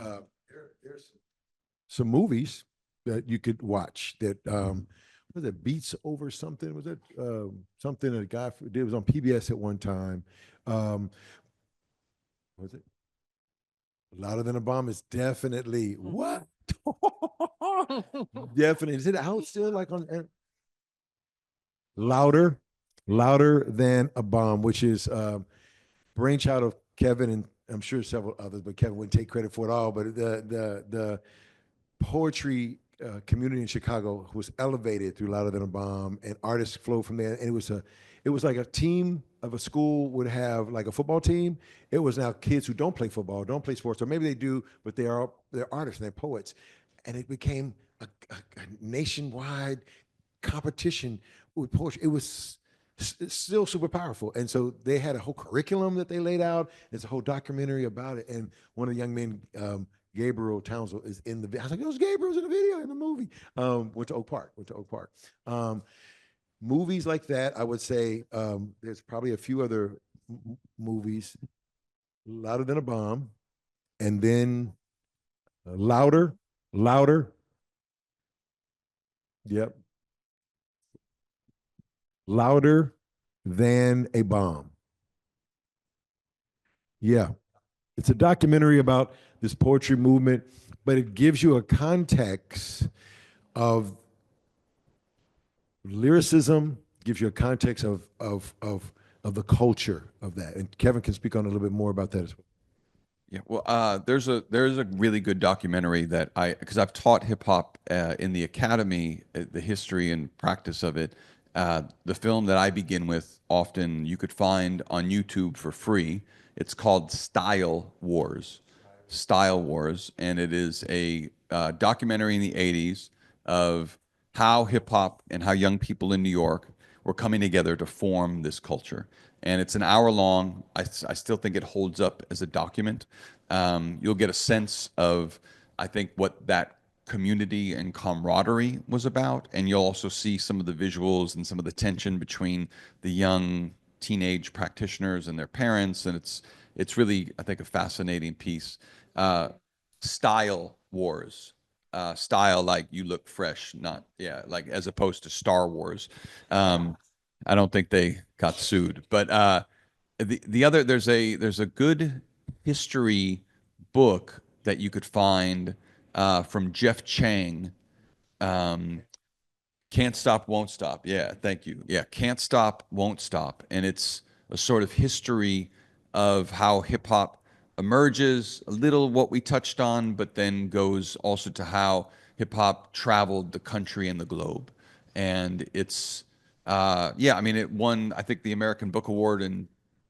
there's some movies that you could watch that was it Beats Over something? Was it something a guy did? It was on PBS at one time. Was it Louder Than a Bomb? Is definitely what? Definitely. Is it out still, like on Louder Than a Bomb, which is brainchild of Kevin I'm sure several others, but Kevin wouldn't take credit for it all. But the poetry community in Chicago was elevated through Louder Than a Bomb, and artists flowed from there. And it was like a team of a school would have like a football team. It was now kids who don't play football, don't play sports, or maybe they do, but they're artists and they're poets, and it became a nationwide competition with poetry. It was it's still super powerful. And so they had a whole curriculum that they laid out. There's a whole documentary about it. And one of the young men, Gabriel Townsend, is in the video. I was like, it was Gabriel's in the video, in the movie. Went to Oak Park. Movies like that, I would say, there's probably a few other movies, Louder Than a Bomb, and then Louder. Yep. Louder Than a Bomb. Yeah. It's a documentary about this poetry movement, but it gives you a context of lyricism, gives you a context of the culture of that. And Kevin can speak on a little bit more about that as well. Yeah, well, there's a really good documentary that because I've taught hip hop in the academy, the history and practice of it. The film that I begin with often you could find on YouTube for free. It's called Style Wars, and it is a documentary in the '80s of how hip hop and how young people in New York were coming together to form this culture. And it's an hour long. I still think it holds up as a document. You'll get a sense of, I think, what that community and camaraderie was about. And you'll also see some of the visuals and some of the tension between the young teenage practitioners and their parents. And it's really, I think, a fascinating piece. Style Wars. Style, like you look fresh, not, yeah, like as opposed to Star Wars. I don't think they got sued, but the other there's a good history book that you could find from Jeff Chang. Can't Stop, Won't Stop. Yeah, thank you. Yeah, Can't Stop, Won't Stop, and it's a sort of history of how hip hop emerges, a little what we touched on, but then goes also to how hip hop traveled the country and the globe, and it's yeah, I mean, it won, I think, the American Book Award in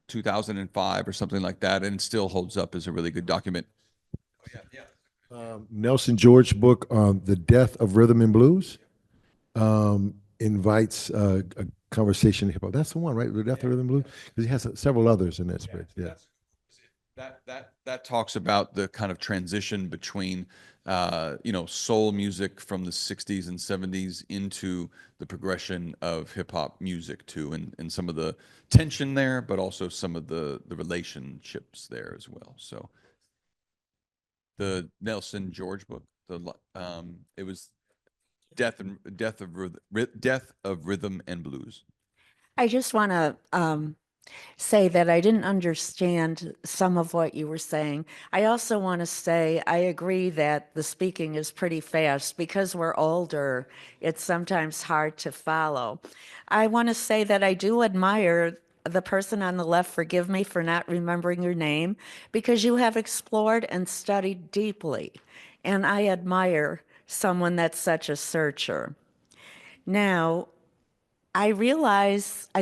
2005 or something like that, and it still holds up as a really good document. Oh, yeah. Nelson George book, The Death of Rhythm and Blues, invites a conversation in hip hop. That's the one, right? The Death of Rhythm and Blues? Because he has several others in that space. Yeah. That talks about the kind of transition between soul music from the 60s and 70s into the progression of hip hop music too, and some of the tension there, but also some of the relationships there as well. So the Nelson George book, it was Death of Rhythm and Blues. I just want to say that I didn't understand some of what you were saying. I also want to say I agree that the speaking is pretty fast. Because we're older, it's sometimes hard to follow. I want to say that I do admire the person on the left. Forgive me for not remembering your name, because you have explored and studied deeply. And I admire someone that's such a searcher. Now, I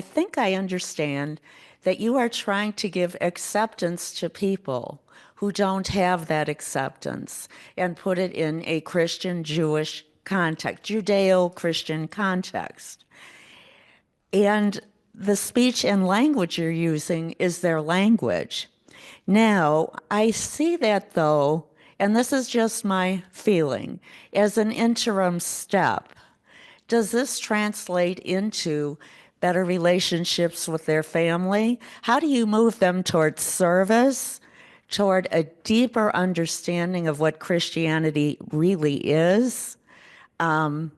think I understand that you are trying to give acceptance to people who don't have that acceptance and put it in a Christian Jewish context, Judeo-Christian context. And the speech and language you're using is their language. Now, I see that though, and this is just my feeling, as an interim step. Does this translate into better relationships with their family? How do you move them towards service, toward a deeper understanding of what Christianity really is? And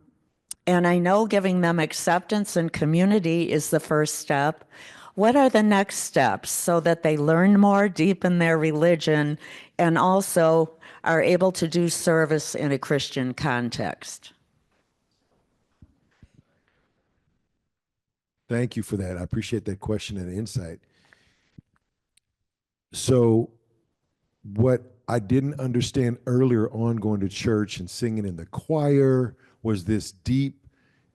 I know giving them acceptance and community is the first step. What are the next steps so that they learn more, deepen their religion, and also are able to do service in a Christian context? Thank you for that. I appreciate that question and insight. So what I didn't understand earlier on going to church and singing in the choir was this deep,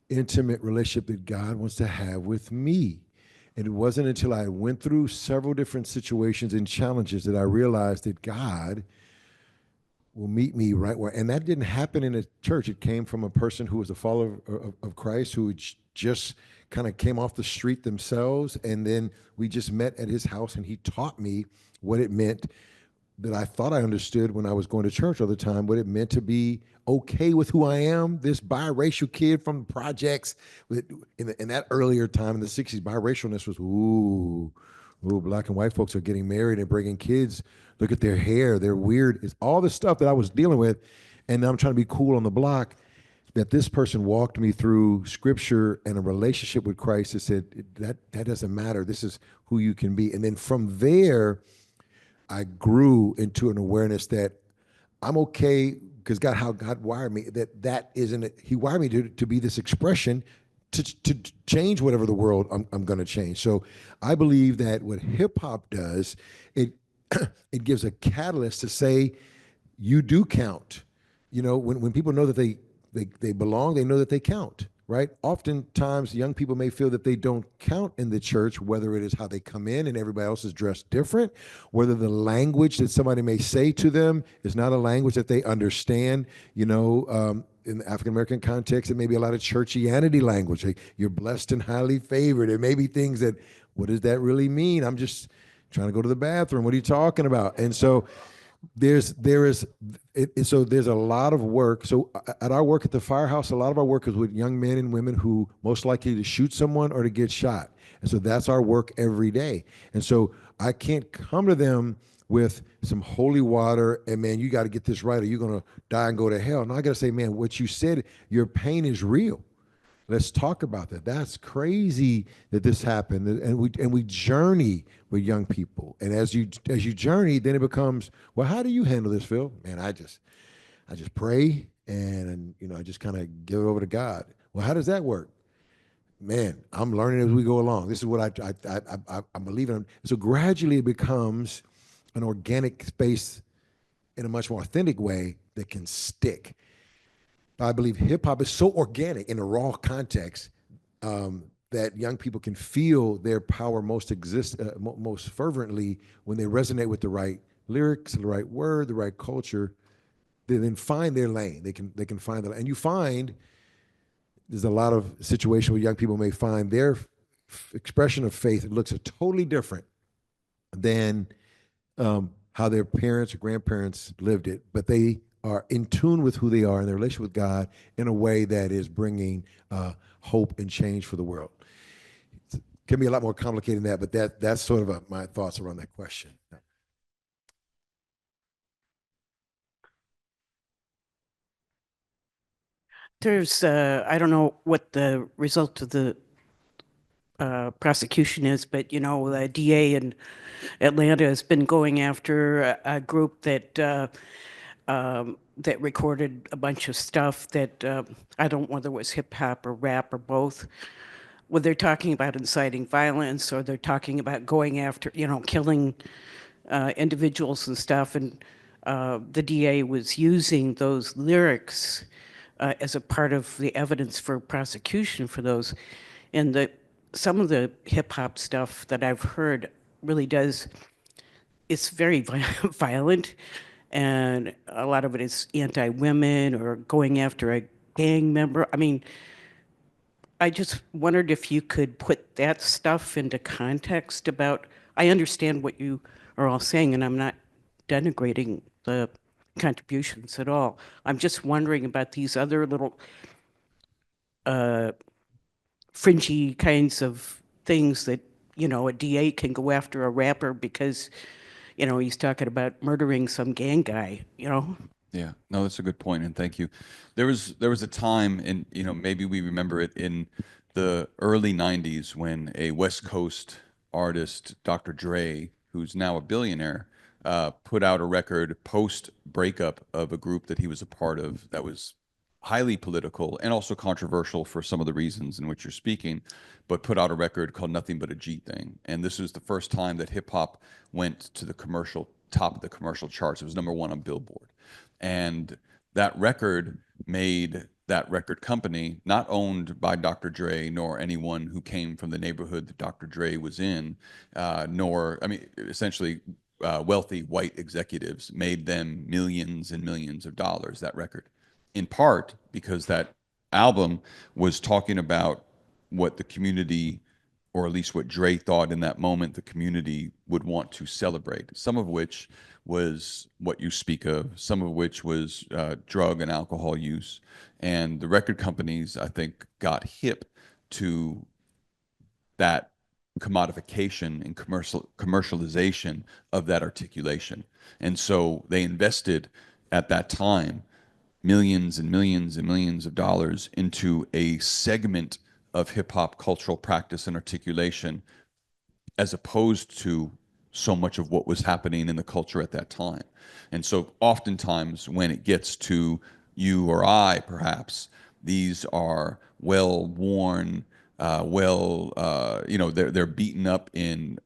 intimate relationship that God wants to have with me. And it wasn't until I went through several different situations and challenges that I realized that God will meet me right where, and that didn't happen in a church. It came from a person who was a follower of Christ, who just kind of came off the street themselves. And then we just met at his house and he taught me what it meant that I thought I understood when I was going to church all the time, what it meant to be okay with who I am, this biracial kid from the projects. In that earlier time in the 60s, biracialness was, ooh, black and white folks are getting married and bringing kids. Look at their hair, they're weird. It's all the stuff that I was dealing with. And I'm trying to be cool on the block, that this person walked me through scripture and a relationship with Christ that said, that doesn't matter. This is who you can be. And then from there, I grew into an awareness that I'm okay because how God wired me, that isn't it. He wired me to be this expression to change whatever the world I'm going to change. So I believe that what hip hop does, it gives a catalyst to say, you do count. You know, when people know that they belong, they know that they count. Right? Oftentimes, young people may feel that they don't count in the church, whether it is how they come in and everybody else is dressed different, whether the language that somebody may say to them is not a language that they understand. You know, in the African American context, it may be a lot of churchianity language. Like, you're blessed and highly favored. It may be things that, what does that really mean? I'm just trying to go to the bathroom. What are you talking about? And so there's a lot of work. So at our work at the firehouse, a lot of our work is with young men and women who most likely to shoot someone or to get shot. And so that's our work every day. And so I can't come to them with some holy water and, man, you got to get this right or you're going to die and go to hell. No, I got to say, man, what you said, your pain is real. Let's talk about that. That's crazy that this happened. And we journey with young people. And as you journey, then it becomes, well, how do you handle this, Phil? Man, I just pray and you know, I just kind of give it over to God. Well, how does that work? Man, I'm learning as we go along. This is what I'm believing in. So gradually it becomes an organic space in a much more authentic way that can stick. I believe hip hop is so organic in a raw context that young people can feel their power most fervently when they resonate with the right lyrics, the right word, the right culture. They then find their lane. They can find the lane. And you find there's a lot of situations where young people may find their expression of faith looks totally different than how their parents or grandparents lived it, but they are in tune with who they are in their relationship with God in a way that is bringing hope and change for the world. It can be a lot more complicated than that, but that's sort of my thoughts around that question. There's, I don't know what the result of the prosecution is, but, you know, the DA in Atlanta has been going after a group that that recorded a bunch of stuff that I don't know whether it was hip hop or rap or both. Well, they're talking about inciting violence, or they're talking about going after, you know, killing individuals and stuff. And the DA was using those lyrics as a part of the evidence for prosecution for those. And some of the hip hop stuff that I've heard really does, it's very violent, and a lot of it is anti-women or going after a gang member. I mean, I just wondered if you could put that stuff into context about, I understand what you are all saying, and I'm not denigrating the contributions at all. I'm just wondering about these other little fringy kinds of things that, you know, a DA can go after a rapper because, you know, he's talking about murdering some gang guy, you know? Yeah, no, that's a good point, and thank you. There was a time, and you know, maybe we remember it in the early '90s when a West Coast artist, Dr. Dre, who's now a billionaire, put out a record post breakup of a group that he was a part of that was highly political and also controversial for some of the reasons in which you're speaking, but put out a record called Nothing But a G Thing. And this was the first time that hip hop went to the commercial top of the commercial charts. It was #1 on Billboard. And that record made that record company, not owned by Dr. Dre nor anyone who came from the neighborhood that Dr. Dre was in, essentially wealthy white executives, made them millions and millions of dollars, that record, in part because that album was talking about what the community, or at least what Dre thought in that moment the community would want to celebrate, some of which was what you speak of, some of which was drug and alcohol use. And the record companies, I think, got hip to that commodification and commercialization of that articulation. And so they invested at that time millions and millions and millions of dollars into a segment of hip hop cultural practice and articulation, as opposed to so much of what was happening in the culture at that time. And so oftentimes when it gets to you or I, perhaps, these are well-worn, they're beaten up in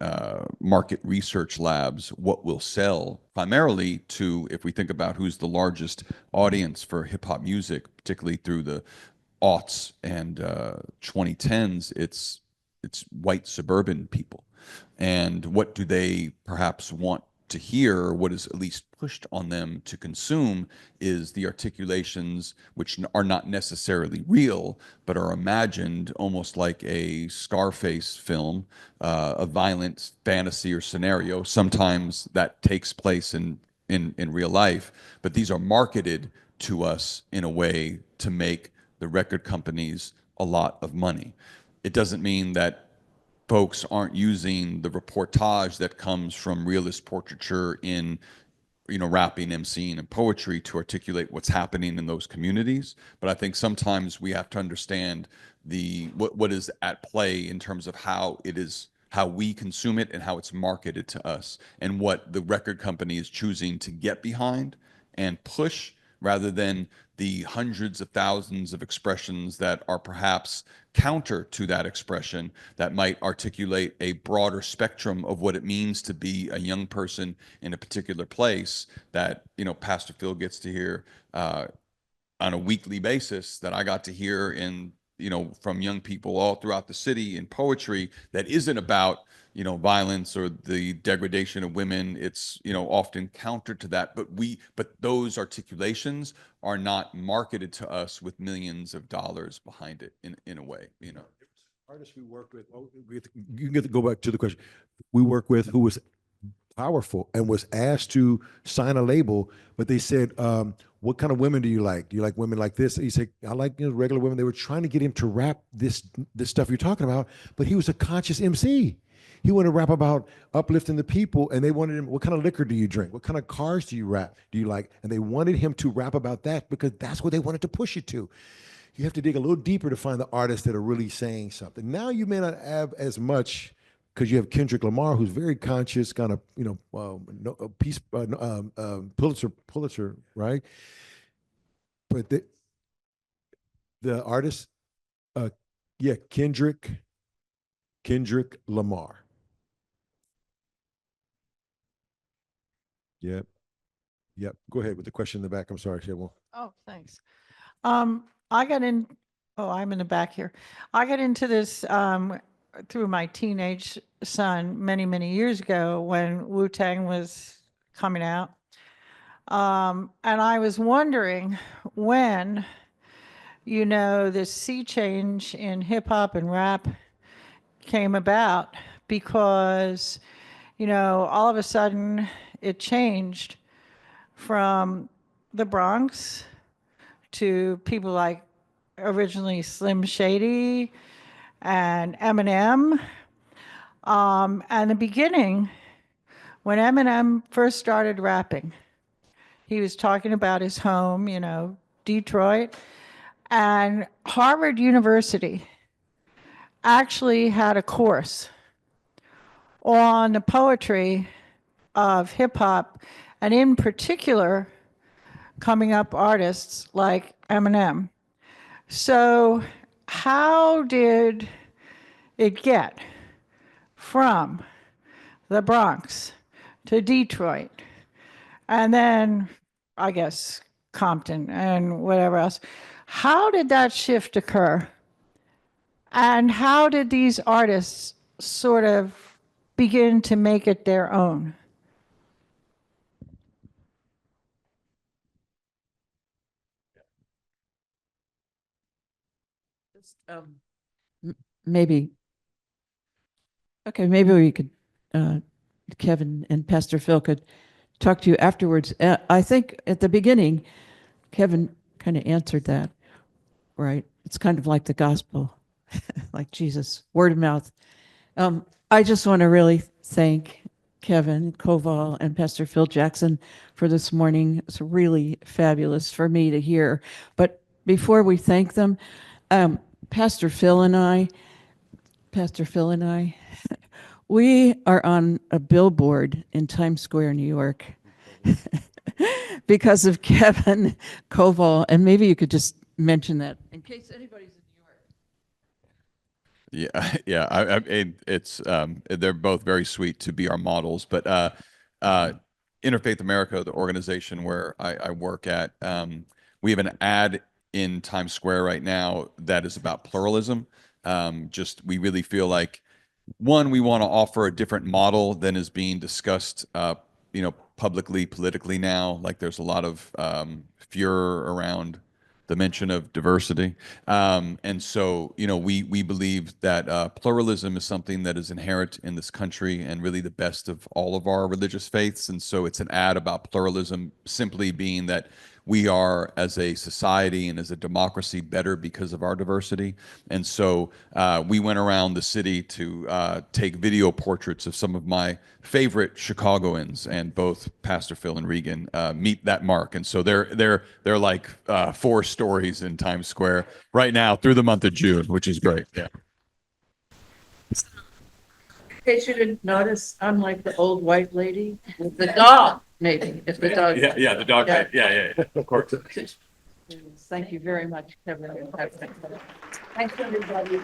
market research labs, what will sell, primarily to, if we think about who's the largest audience for hip hop music, particularly through the aughts and 2010s, it's white suburban people. And what do they perhaps want to hear, or what is at least pushed on them to consume, is the articulations, which are not necessarily real, but are imagined almost like a Scarface film, a violent fantasy or scenario. Sometimes that takes place in real life, but these are marketed to us in a way to make the record companies a lot of money. It doesn't mean that folks aren't using the reportage that comes from realist portraiture in, rapping, emceeing, and poetry to articulate what's happening in those communities. But I think sometimes we have to understand what is at play in terms of how we consume it and how it's marketed to us, and what the record company is choosing to get behind and push, rather than the hundreds of thousands of expressions that are perhaps counter to that expression, that might articulate a broader spectrum of what it means to be a young person in a particular place, that, Pastor Phil gets to hear on a weekly basis, that I got to hear from young people all throughout the city in poetry, that isn't about violence or the degradation of women. It's often counter to that, but those articulations are not marketed to us with millions of dollars behind it in a way. Artists we work with, you can go back to the question. We work with who was powerful and was asked to sign a label, but they said, what kind of women do you like? Do you like women like this? He said, I like regular women. They were trying to get him to rap this stuff you're talking about, but he was a conscious MC. He wanted to rap about uplifting the people, and they wanted him, what kind of liquor do you drink? What kind of cars do you like? And they wanted him to rap about that because that's what they wanted to push you to. You have to dig a little deeper to find the artists that are really saying something. Now you may not have as much, because you have Kendrick Lamar, who's very conscious, kind of, Pulitzer, right? But the artist, Kendrick Lamar. Yep. Go ahead with the question in the back. I'm sorry, Cheryl. Oh, thanks. I'm in the back here. I got into this through my teenage son many, many years ago when Wu-Tang was coming out. And I was wondering when, this sea change in hip hop and rap came about, because, all of a sudden it changed from the Bronx to people like originally Slim Shady and Eminem. And the beginning, when Eminem first started rapping, he was talking about his home, Detroit. And Harvard University actually had a course on the poetry of hip hop, and in particular, coming up artists like Eminem. So how did it get from the Bronx to Detroit and then I guess Compton and whatever else. How did that shift occur? And how did these artists sort of begin to make it their own? Maybe. Okay, maybe we could, Kevin and Pastor Phil could talk to you afterwards. I think at the beginning, Kevin kind of answered that, right? It's kind of like the gospel, like Jesus, word of mouth. I just want to really thank Kevin Koval and Pastor Phil Jackson for this morning. It's really fabulous for me to hear. But before we thank them, Pastor Phil and I, we are on a billboard in Times Square, New York, because of Kevin Koval. And maybe you could just mention that in case anybody's in New York. Yeah. It's they're both very sweet to be our models, but Interfaith America, the organization where I work at, we have an ad in Times Square right now that is about pluralism. We really feel like, one, we want to offer a different model than is being discussed, publicly, politically now. Like there's a lot of furor around the mention of diversity. And so, we believe that pluralism is something that is inherent in this country and really the best of all of our religious faiths. And so it's an ad about pluralism simply being that we are, as a society and as a democracy, better because of our diversity. And so we went around the city to take video portraits of some of my favorite Chicagoans, and both Pastor Phil and Regan meet that mark. And so they're like 4 stories in Times Square right now through the month of June, which is great. Yeah. In case you didn't notice, I'm like the old white lady with the dog, maybe, if the dog. Yeah, the dog. Yeah. Of course. Thank you very much, Kevin. Thanks, everybody.